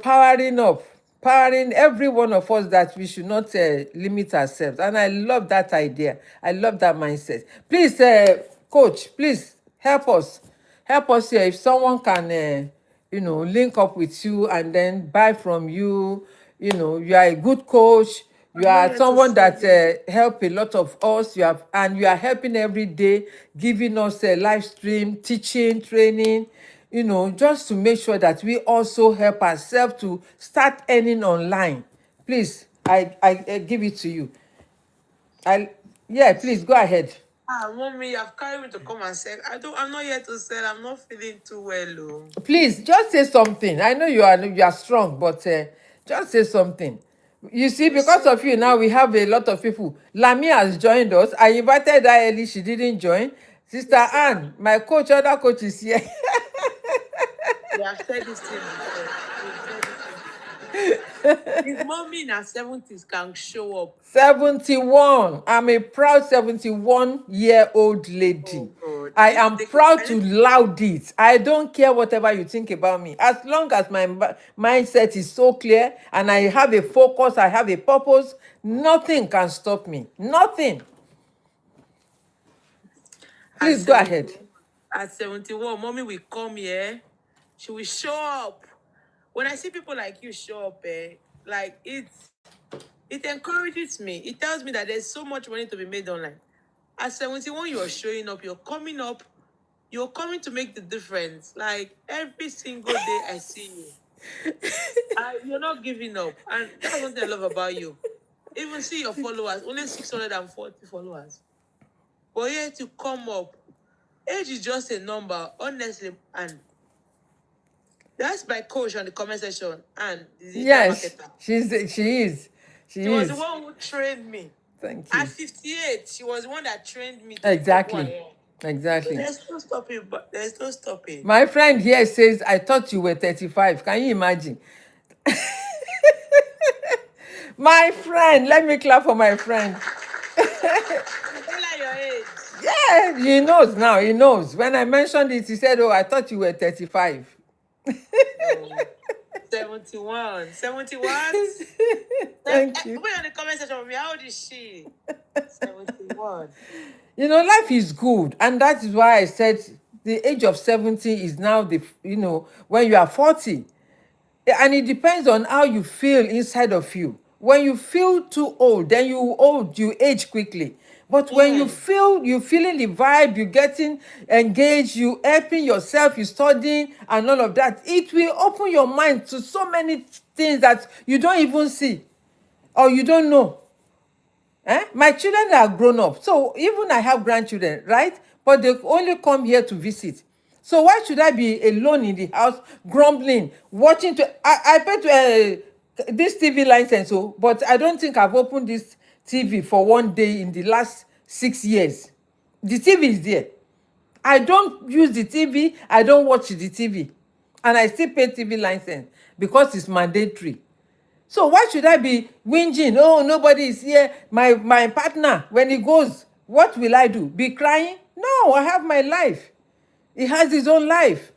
powering up, powering every one of us that we should not limit ourselves, and I love that idea. I love that mindset. Please, coach, please help us here. If someone can link up with you and then buy from you, you are a good coach. You I'm not are here to someone sell that you. help a lot of us. You are helping every day, giving us a live stream, teaching, training, just to make sure that we also help ourselves to start earning online. Please, I give it to you. I Yeah, please go ahead. Mommy, you've carried me to come and sell. I'm not here to sell. I'm not feeling too well. Oh. Please just say something. I know you are strong, but just say something. You see, I'm because of you sorry. now, we have a lot of people. Lami has joined us. I invited her early. She didn't join. Sister It's, Anne, my coach, other coach is here. we have said this thing before. We've said this thing before. If mommy in her 70s can show up, 71. I'm a proud 71-year-old lady. oh God, I I need to am take it. proud to loud it. I don't care whatever you think about me. As long as my mindset is so clear and I have a focus, I have a purpose, nothing can stop me. Nothing. At Please go ahead. 71, at 71, mommy will come here. She will show up. When I see people like you show up, like it encourages me. It tells me that there's so much money to be made online. At 71, you're showing up, you're coming to make the difference. Like every single day I see you. You're not giving up. And that's what I love about you. Even see your followers, only 640 followers. But yet to come up. Age is just a number, honestly. And that's my coach on the comment section and the digital Yes, marketer. she is. She She was the is. one who trained me. Thank At you. 58, she was the one that trained me to become who I Exactly. am. So Exactly. there's no stopping, but there's no stopping. My friend here says, I thought you were 35. Can you imagine? My friend, let me clap for my friend. Tell her your age. Yeah, he knows now. He knows. When I mentioned it, he said, oh, I thought you were 35. No. 71. 70 what? Thank you. Put on the comment section for me. How old is she? 71. Life is good. And that is why I said the age of 70 is now when you are 40. And it depends on how you feel inside of you. When you feel too old, then you age quickly. But when Yeah. you feeling the vibe, you getting engaged, you helping yourself, you studying and all of that, it will open your mind to so many things that you don't even see or you don't know. My children are grown up, so even I have grandchildren, right? But they only come here to visit. So why should I be alone in the house, grumbling, watching? I pay to this TV license, but I don't think I've opened this TV for one day in the last 6 years. The TV is there. I don't use the TV. I don't watch the TV, and I still pay TV license because it's mandatory. So why should I be whinging? Oh, nobody is here. My partner, when he goes, what will I do? Be crying? No, I have my life. He has his own life.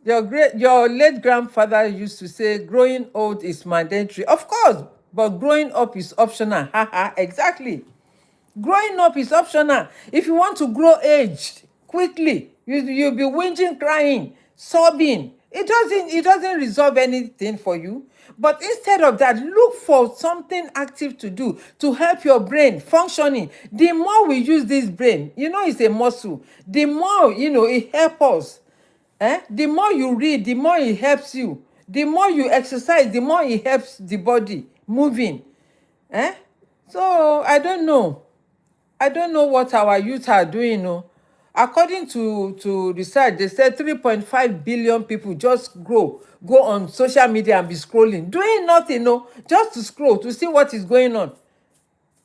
Your late grandfather used to say, growing old is mandatory. Of course, but growing up is optional. Haha, exactly. Growing up is optional. If you want to grow aged quickly, you'll be whinging, crying, sobbing. It doesn't resolve anything for you. But instead of that, look for something active to do to help your brain functioning. The more we use this brain, it's a muscle. The more, it helps us. The more you read, the more it helps you. The more you exercise, the more it helps the body moving. Eh? So I don't know what our youth are doing. According to research, they said 3.5 billion people just go on social media and be scrolling, doing nothing, just to scroll to see what is going on.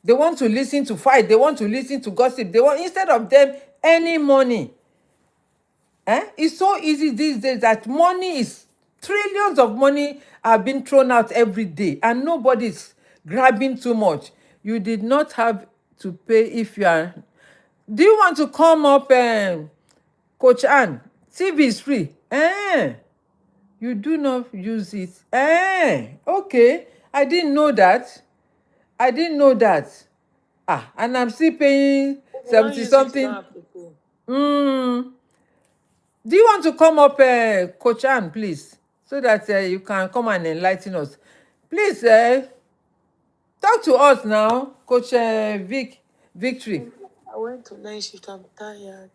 They want to listen to fight. They want to listen to gossip. They want, instead of them earning money. It's so easy these days that money is trillions of money are being thrown out every day and nobody's grabbing too much. You did not have to pay if you are. Do you want to come up, Coach Ann? TV is free. You do not use it. Okay. I didn't know that. And I'm still paying If you don't 70 use it, you don't something. have to pay. Do you want to come up, Coach Ann, please, so that you can come and enlighten us? Please, talk to us now, Coach Victory. I went to night shift. I'm tired.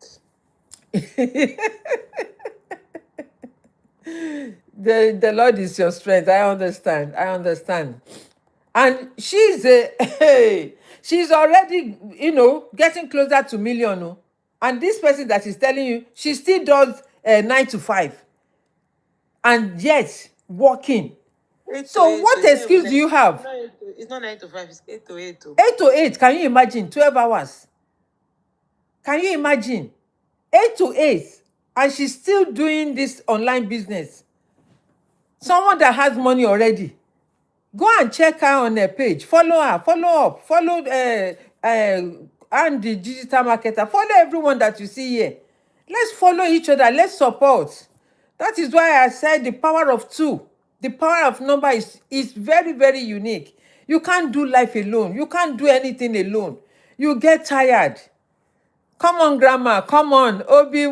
The Lord is your strength. I understand. And she's already, getting closer to million. And this person that is telling you, she still does 9 to 5. And yet, working. 8 to So 8. what excuse do you have? It's not 9 to 5. It's 8 to 8. 8 to 8, can you imagine? 12 hours. Can you imagine? 8 to 8. And she's still doing this online business. Someone that has money already. Go and check her on her page. Follow her. Follow up. Follow and the digital marketer. Follow everyone that you see here. Let's follow each other. Let's support. That is why I said the power of two. The power of number is very, very unique. You can't do life alone. You can't do anything alone. You get tired. Come on, grandma. Come on. Obi.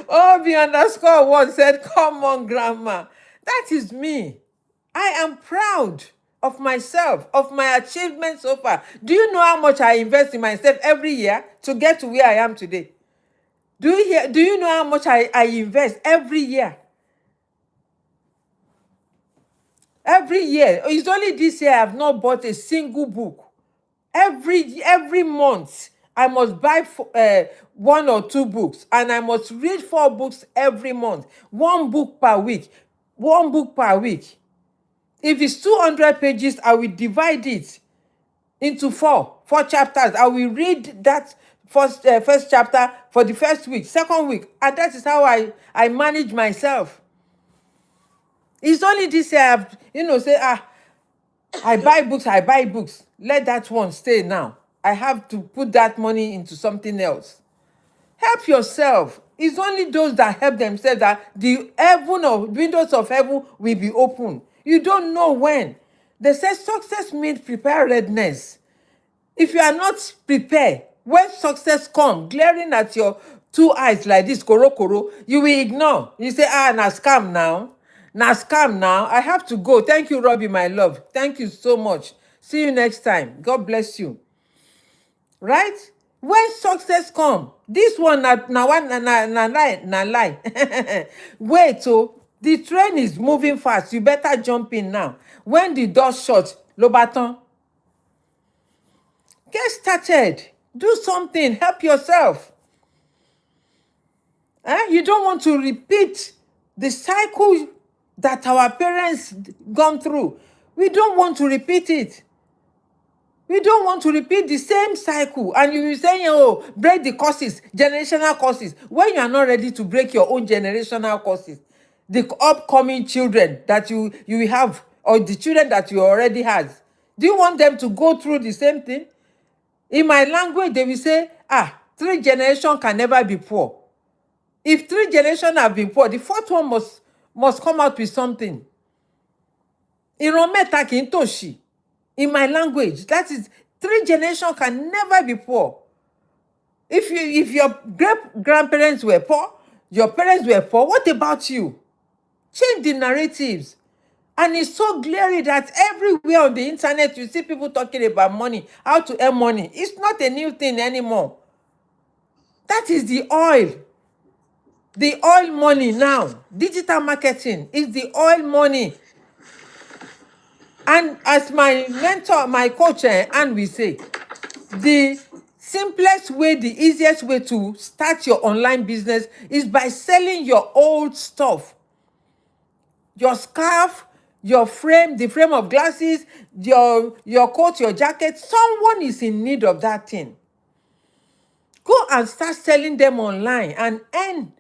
Obi_1 said, come on, grandma. That is me. I am proud of myself, of my achievements so far. Do you know how much I invest in myself every year to get to where I am today? Do you know how much I invest every year? Every year. It's only this year I have not bought a single book. Every month, I must buy 1 or 2 books, and I must read 4 books every month. 1 book per week. 1 book per week. If it's 200 pages, I will divide it into 4 chapters. I will read that first chapter for the first week, second week, and that is how I manage myself. It's only this year I've, say, I buy books. Let that one stay now. I have to put that money into something else. Help yourself. It's only those that help themselves that the windows of heaven will be open. You don't know when. They say success means preparedness. If you are not prepared, when success comes, glaring at your two eyes like this, koro koro, you will ignore. You say, na scam now. Na scam now. I have to go. Thank you, Robbie, my love. Thank you so much. See you next time. God bless you. Right? When success come, this one na lie. Wait, the train is moving fast. You better jump in now. When the door shut, lo baton. Get started. Do something. Help yourself. You don't want to repeat the cycle that our parents gone through. We don't want to repeat it. We don't want to repeat the same cycle. And you will say, oh, break the curses, generational curses. When you are not ready to break your own generational curses, the upcoming children that you will have, or the children that you already have, do you want them to go through the same thing? In my language, they will say, 3 generations can never be poor. If 3 generations have been poor, the 4th one must come out with something. Ìran mẹ́ta kì í tòṣì. In my language, that is, 3 generations can never be poor. If your great-grandparents were poor, your parents were poor, what about you? Change the narratives. And it's so glaring that everywhere on the internet, you see people talking about money, how to earn money. It's not a new thing anymore. That is the oil. The oil money now. Digital marketing is the oil money. And as my mentor, my coach, Anne will say, the simplest way, the easiest way to start your online business is by selling your old stuff. Your scarf, your frame, the frame of glasses, your coat, your jacket. Someone is in need of that thing. Go and start selling them online and earn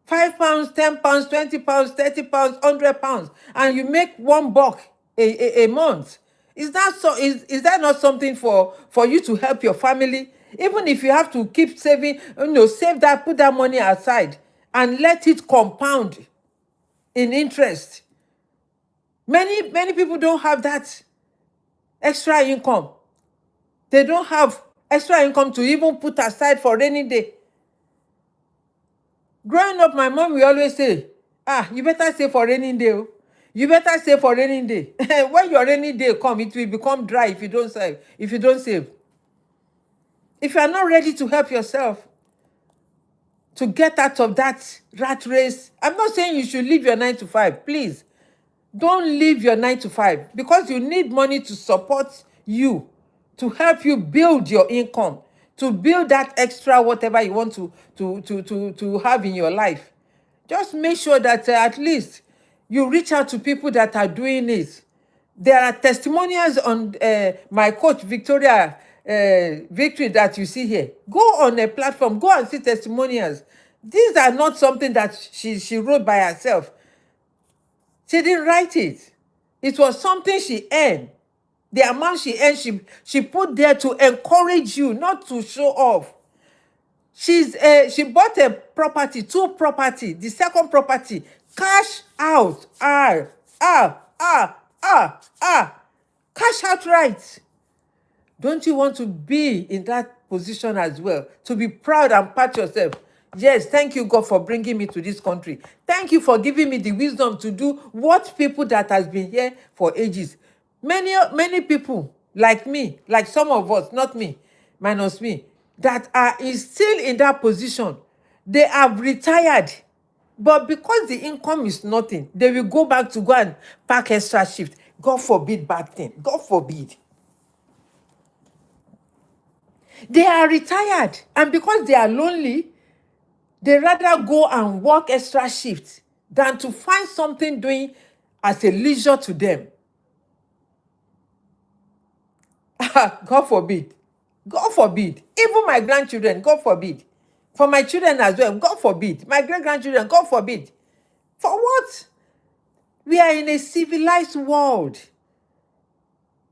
£5, £10, £20, £30, £100, and you make $1 a month. Is that not something for you to help your family? Even if you have to keep saving, save that, put that money aside and let it compound in interest. Many people don't have that extra income. They don't have extra income to even put aside for rainy day. Growing up, my mom will always say, you better save for rainy day. You better save for rainy day. When your rainy day come, it will become dry if you don't save. If you don't save. If you are not ready to help yourself to get out of that rat race, I'm not saying you should leave your 9 to 5. Please, don't leave your 9 to 5 because you need money to support you, to help you build your income, to build that extra whatever you want to have in your life. Just make sure that at least you reach out to people that are doing it. There are testimonials on my coach Victoria Victory that you see here. Go on a platform, go and see testimonials. These are not something that she wrote by herself. She didn't write it. It was something she earned. The amount she earned, she put there to encourage you, not to show off. She bought a property, 2 property. The second property, cash out. Cash out right. Don't you want to be in that position as well? To be proud and pat yourself. Yes, thank you, God, for bringing me to this country. Thank you for giving me the wisdom to do what people that has been here for ages. Many people like me, like some of us, not me, minus me, that are still in that position. They have retired. But because the income is nothing, they will go back to go and pack extra shift. God forbid bad thing. God forbid. They are retired. And because they are lonely, they rather go and work extra shifts than to find something doing as a leisure to them. God forbid. God forbid. Even my grandchildren, God forbid. For my children as well, God forbid. My great-grandchildren, God forbid. For what? We are in a civilized world.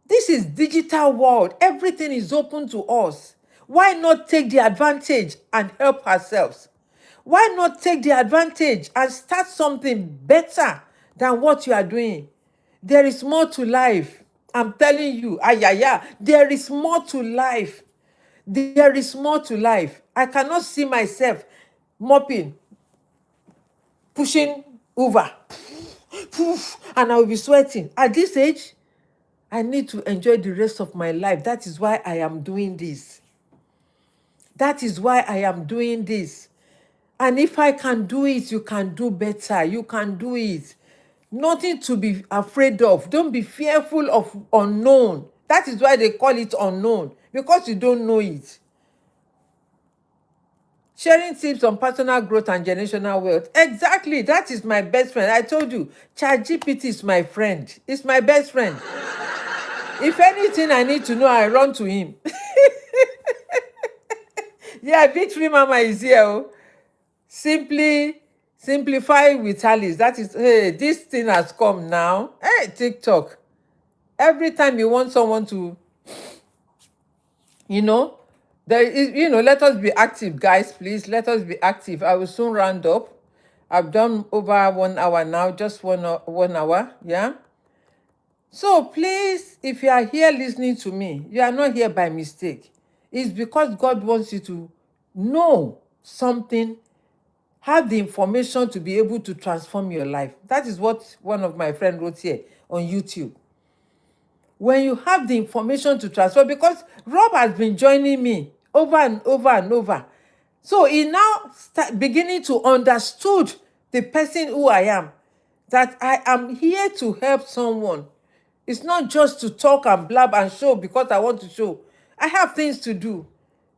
This is digital world. Everything is open to us. Why not take the advantage and help ourselves? Why not take the advantage and start something better than what you are doing? There is more to life. I'm telling you, ayaya, there is more to life. There is more to life. I cannot see myself mopping, pushing over, and I will be sweating. At this age, I need to enjoy the rest of my life. That is why I am doing this. That is why I am doing this. And if I can do it, you can do better. You can do it. Nothing to be afraid of. Don't be fearful of unknown. That is why they call it unknown, because you don't know it. Sharing tips on personal growth and generational wealth. Exactly. That is my best friend. I told you, ChatGPT is my friend. It's my best friend. If anything I need to know, I run to him. Yeah, Victory Mama is here. Oh. Simplify with Alice. That is, hey, this thing has come now. Hey, TikTok. Every time you want someone to, there is, let us be active, guys, please. Let us be active. I will soon round up. I've done over 1 hour now, just 1 hour. Yeah. So please, if you are here listening to me, you are not here by mistake. It's because God wants you to know something, have the information to be able to transform your life. That is what one of my friends wrote here on YouTube. When you have the information to transform, because Rob has been joining me over and over and over. So he now beginning to understood the person who I am, that I am here to help someone. It's not just to talk and blab and show because I want to show. I have things to do.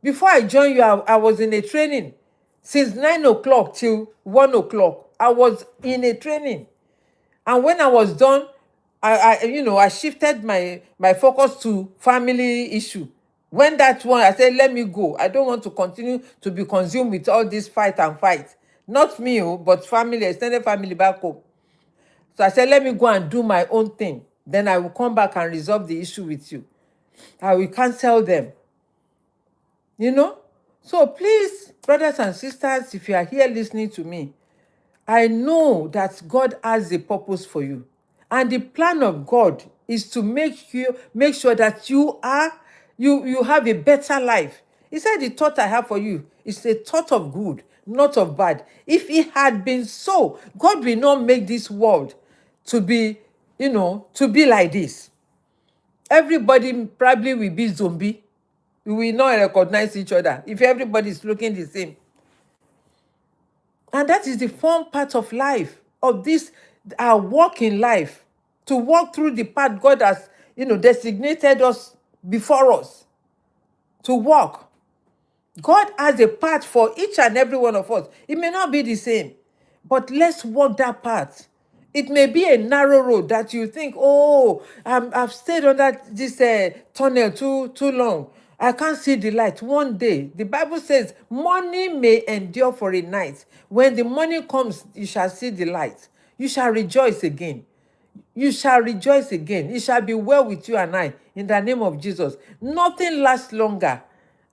Before I joined you, I was in a training. Since 9 o'clock till 1 o'clock, I was in a training. And when I was done, I shifted my focus to family issue. When that one, I said, let me go. I don't want to continue to be consumed with all this fight and fight. Not me, but family, extended family back home. So I said, let me go and do my own thing. Then I will come back and resolve the issue with you. I will cancel them. So please, brothers and sisters, if you are here listening to me, I know that God has a purpose for you. And the plan of God is to make sure that you have a better life. He said the thought I have for you is a thought of good, not of bad. If it had been so, God will not make this world to be like this. Everybody probably will be zombie. We will not recognize each other if everybody is looking the same. And that is the fun part of life, of this, our walk in life, to walk through the path God has, designated us before us to walk. God has a path for each and every one of us. It may not be the same, but let's walk that path. It may be a narrow road that you think, I've stayed under this tunnel too long. I can't see the light. One day, the Bible says, morning may endure for a night. When the morning comes, you shall see the light. You shall rejoice again. You shall rejoice again. It shall be well with you and I, in the name of Jesus. Nothing lasts longer,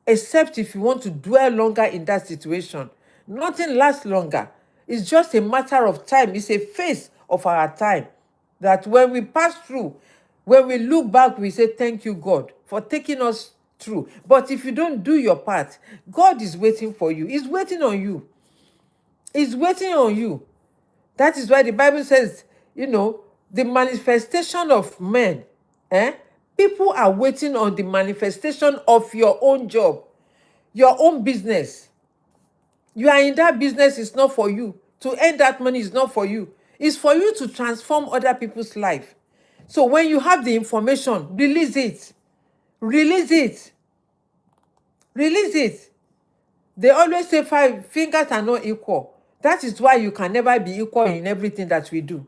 except if you want to dwell longer in that situation. Nothing lasts longer. It's just a matter of time. It's a phase of our time that when we pass through, when we look back, we say, thank you, God, for taking us through. But if you don't do your part, God is waiting for you. He's waiting on you. He's waiting on you. That is why the Bible says, the manifestation of men, people are waiting on the manifestation of your own job, your own business. You are in that business, it's not for you. To earn that money is not for you. It's for you to transform other people's life. So when you have the information, release it. Release it. Release it. They always say 5 fingers are not equal. That is why you can never be equal in everything that we do.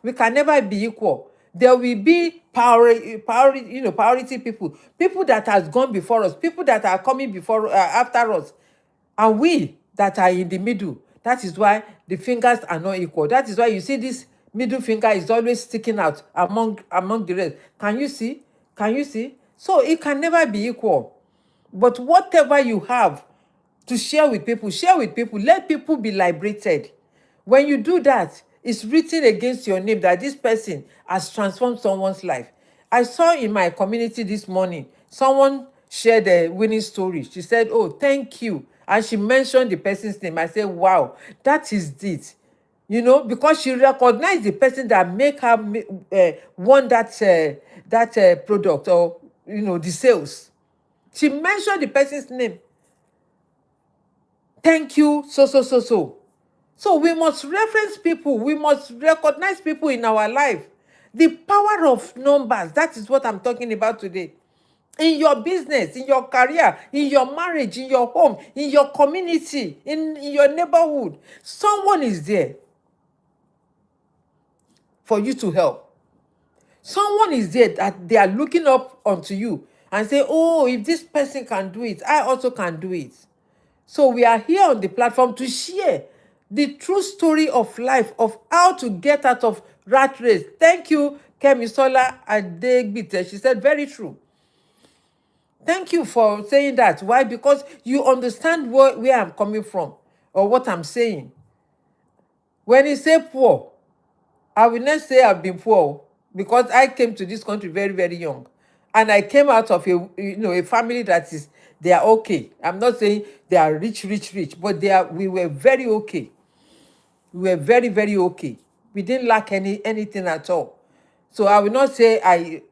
We can never be equal. There will be priority people that has gone before us, people that are coming before after us, and we that are in the middle. That is why the fingers are not equal. That is why you see this middle finger is always sticking out among the rest. Can you see? Can you see? So it can never be equal. But whatever you have to share with people, share with people. Let people be liberated. When you do that, it's written against your name that this person has transformed someone's life. I saw in my community this morning, someone shared a winning story. She said, oh, thank you. And she mentioned the person's name. I said, wow, that is it. Because she recognized the person that make her won that product, or the sales. She mentioned the person's name. Thank you, so. So we must reference people. We must recognize people in our life. The power of numbers, that is what I'm talking about today. In your business, in your career, in your marriage, in your home, in your community, in your neighborhood, someone is there for you to help. Someone is there that they are looking up onto you and say, oh, if this person can do it, I also can do it. So we are here on the platform to share the true story of life, of how to get out of rat race. Thank you, Kemisola Adegbite. She said, very true. Thank you for saying that. Why? Because you understand where I'm coming from, or what I'm saying. When you say poor, I will not say I've been poor, because I came to this country very, very young. And I came out of a family they are okay. I'm not saying they are rich, but we were very okay. We were very, very okay. We didn't lack anything at all. So I will not say I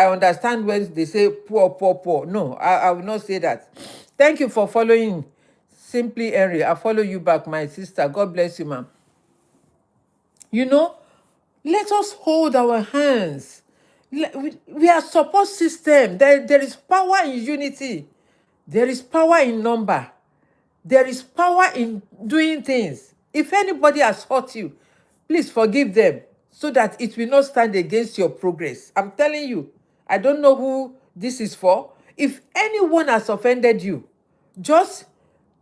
understand when they say poor. No, I will not say that. Thank you for following Simply Henry. I follow you back, my sister. God bless you, ma'am. Let us hold our hands. We are support system. There is power in unity. There is power in number. There is power in doing things. If anybody has hurt you, please forgive them, so that it will not stand against your progress. I'm telling you, I don't know who this is for. If anyone has offended you, just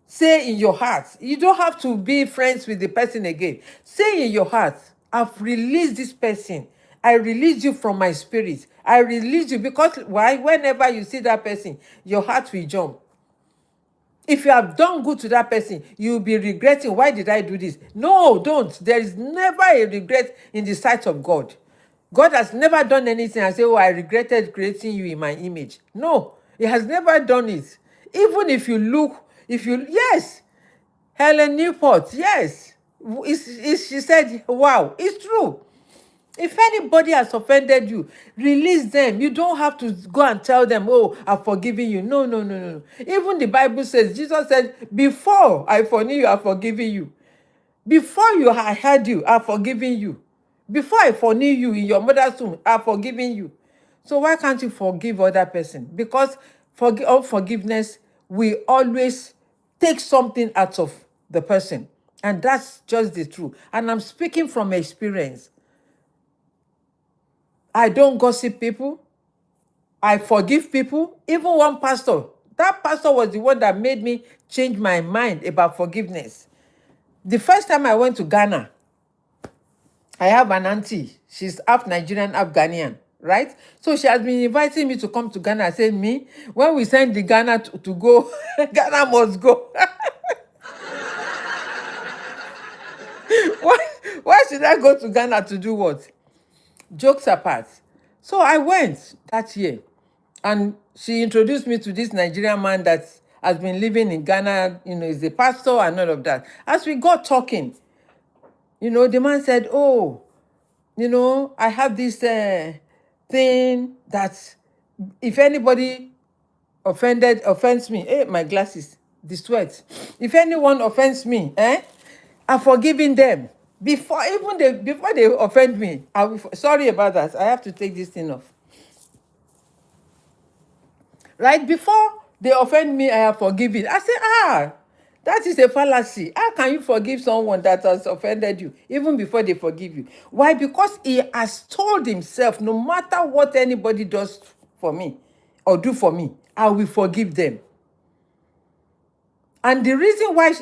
say in your heart. You don't have to be friends with the person again. Say in your heart, I've released this person. I release you from my spirit. I release you, because why? Whenever you see that person, your heart will jump. If you have done good to that person, you'll be regretting, why did I do this? No, don't. There is never a regret in the sight of God. God has never done anything and say, oh, I regretted creating you in my image. No, he has never done it. Even yes, Helen Newport, yes. She said, wow, it's true. If anybody has offended you, release them. You don't have to go and tell them, oh, I've forgiven you. No. Even the Bible says, Jesus said, before I foreknew you, I've forgiven you. Before I had you, I've forgiven you. Before I foreknew you in your mother's womb, I've forgiven you. So why can't you forgive other person? Because unforgiveness will always take something out of the person. And that's just the truth. And I'm speaking from experience. I don't gossip people. I forgive people. Even one pastor. That pastor was the one that made me change my mind about forgiveness. The first time I went to Ghana, I have an auntie. She's half Nigerian, half Ghanaian, right? So she has been inviting me to come to Ghana. I said, me, when we send the Ghana to go, Ghana must go. Why should I go to Ghana to do what? Jokes apart. So I went that year, and she introduced me to this Nigerian man that has been living in Ghana, is a pastor and all of that. As we got talking, the man said, oh, I have this thing that if anybody offends me, my glasses, the sweat. If anyone offends me, I'm forgiving them. Before they offend me, sorry about that. I have to take this thing off. Right before they offend me, I have forgiven. I say, that is a fallacy. How can you forgive someone that has offended you even before they forgive you? Why? Because he has told himself, no matter what anybody does for me or do for me, I will forgive them. And the reason why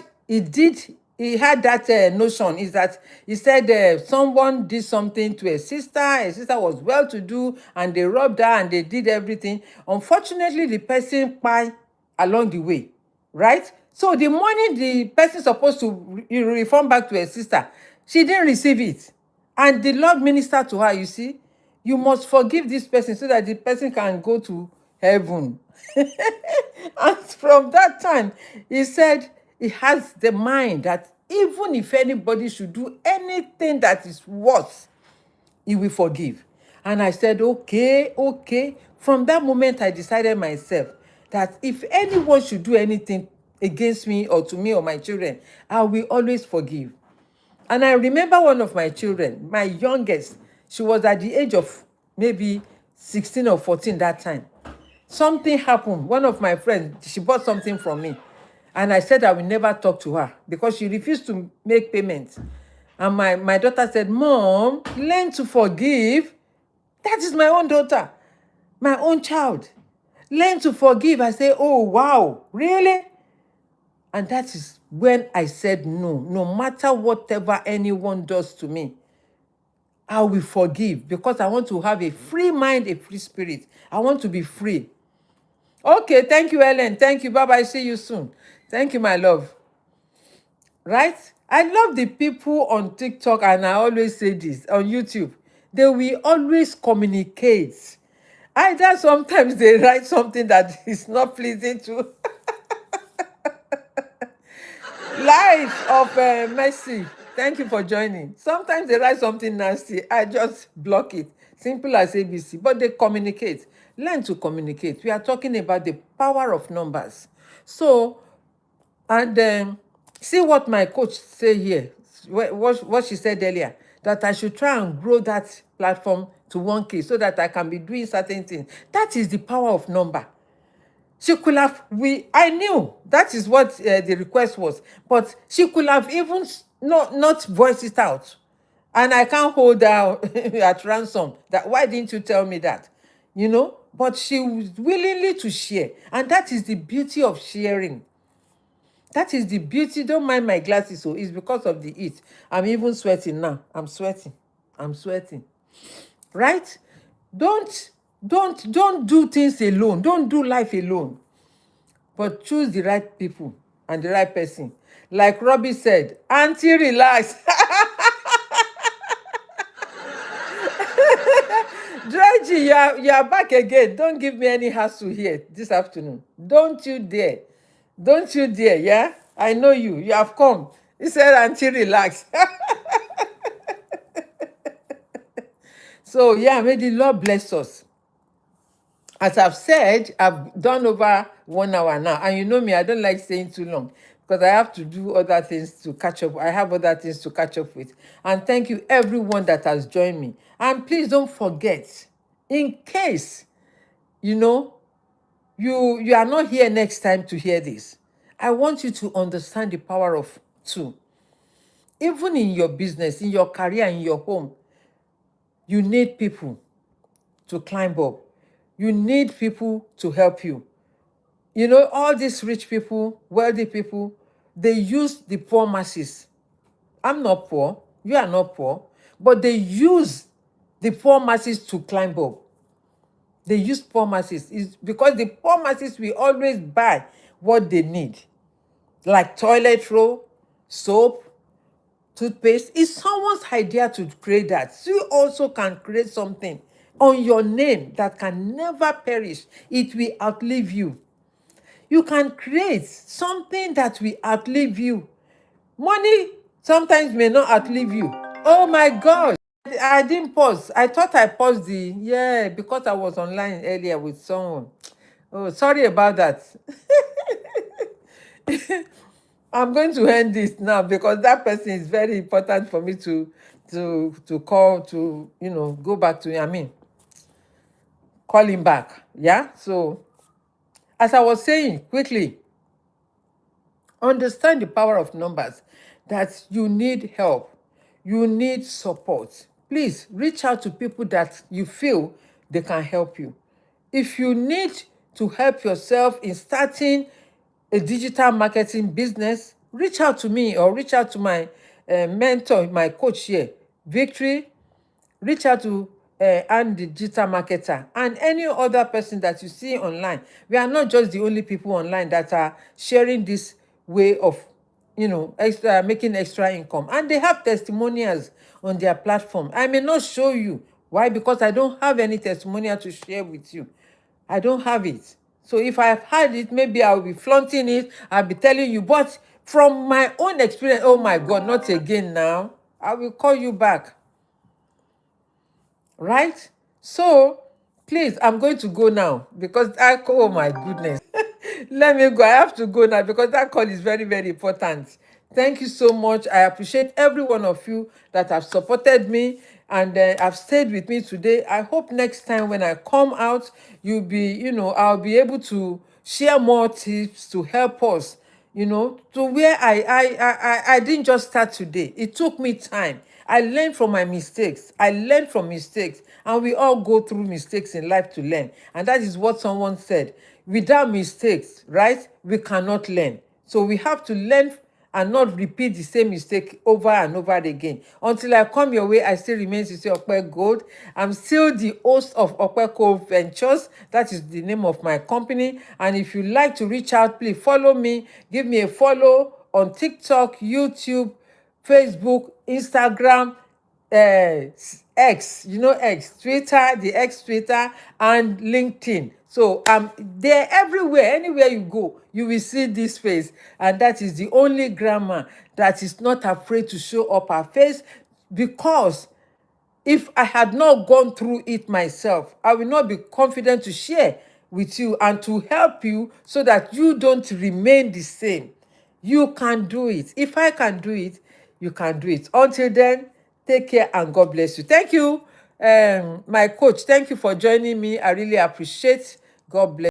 he had that notion is that he said someone did something to a sister was well-to-do, and they robbed her and they did everything. Unfortunately, the person died along the way, right? So the money the person supposed to refund back to her sister, she didn't receive it. And the Lord ministered to her, you see. You must forgive this person so that the person can go to heaven. And from that time, he said he has the mind that even if anybody should do anything that is worse, he will forgive. And I said, okay, okay. From that moment, I decided myself that if anyone should do anything against me or to me or my children, I will always forgive. And I remember one of my children, my youngest, she was at the age of maybe 16 or 14 that time. Something happened. One of my friends, she bought something from me. And I said I will never talk to her because she refused to make payments. And my daughter said, Mom, learn to forgive. That is my own daughter, my own child. Learn to forgive. I say, oh, wow, really? And that is when I said no. No matter whatever anyone does to me, I will forgive because I want to have a free mind, a free spirit. I want to be free. Okay, thank you, Ellen. Thank you. Bye-bye. See you soon. Thank you, my love. Right? I love the people on TikTok, and I always say this, on YouTube. They will always communicate. Either sometimes they write something that is not pleasing to Life of Mercy. Thank you for joining. Sometimes they write something nasty. I just block it. Simple as ABC. But they communicate. Learn to communicate. We are talking about the power of numbers. So, and see what my coach say here. What she said earlier. That I should try and grow that platform to 1K so that I can be doing certain things. That is the power of number. She could have, I knew that is what the request was, but she could have even not voiced it out. And I can't hold her at ransom. That why didn't you tell me that? You know? But she was willingly to share. And that is the beauty of sharing. That is the beauty. Don't mind my glasses, so it's because of the heat. I'm even sweating now. I'm sweating. Right? Don't do things alone. Don't do life alone. But choose the right people and the right person. Like Robbie said, auntie, relax. Dredgy, you are back again. Don't give me any hassle here this afternoon. Don't you dare. Don't you dare, yeah? I know you. You have come. He said, auntie, relax. So, yeah, may the Lord bless us. As I've said, I've done over 1 hour now. And you know me, I don't like staying too long because I have to do other things to catch up. I have other things to catch up with. And thank you, everyone that has joined me. And please don't forget, in case, you know, you are not here next time to hear this, I want you to understand the power of two. Even in your business, in your career, in your home, you need people to climb up. You need people to help you. You know, all these rich people, wealthy people, they use the poor masses. I'm not poor. You are not poor. But they use the poor masses to climb up. They use poor masses. It's because the poor masses will always buy what they need. Like toilet roll, soap, toothpaste. It's someone's idea to create that. So you also can create something on your name that can never perish. It will outlive you. You can create something that will outlive you. Money sometimes may not outlive you. Oh my gosh. I didn't pause. I thought I paused because I was online earlier with someone. Oh, sorry about that. I'm going to end this now because that person is very important for me to call to, go back to, call him back. Yeah. So as I was saying quickly, understand the power of numbers, that you need help, you need support. Please reach out to people that you feel they can help you. If you need to help yourself in starting a digital marketing business, reach out to me or reach out to my mentor, my coach here, Victory. Reach out to and the digital marketer and any other person that you see online. We are not just the only people online that are sharing this way of, extra making extra income, and they have testimonials on their platform. I may not show you Why? Because I don't have any testimonial to share with you. I don't have it. So if I have had it, maybe I'll be flaunting it. I'll be telling you. But from my own experience, oh my God, not again now. I will call you back. Right? So please, I'm going to go now because oh my goodness. Let me go. I have to go now because that call is very, very important. Thank you so much. I appreciate every one of you that have supported me and have stayed with me today. I hope next time when I come out, I'll be able to share more tips to help us, to where I didn't just start today. It took me time. I learned from my mistakes. I learned from mistakes. And we all go through mistakes in life to learn. And that is what someone said. Without mistakes, right, we cannot learn. So we have to learn and not repeat the same mistake over and over again. Until I come your way, I still remain to say Ope Gold. I'm still the host of Opeolu Cole Ventures. That is the name of my company. And if you like to reach out, please follow me. Give me a follow on TikTok, YouTube, Facebook, Instagram, X, X, Twitter, the X Twitter, and LinkedIn. So they're everywhere. Anywhere you go, you will see this face. And that is the only grandma that is not afraid to show up her face, because if I had not gone through it myself, I will not be confident to share with you and to help you so that you don't remain the same. You can do it. If I can do it, you can do it. Until then, take care and God bless you. Thank you, my coach. Thank you for joining me. I really appreciate. God bless.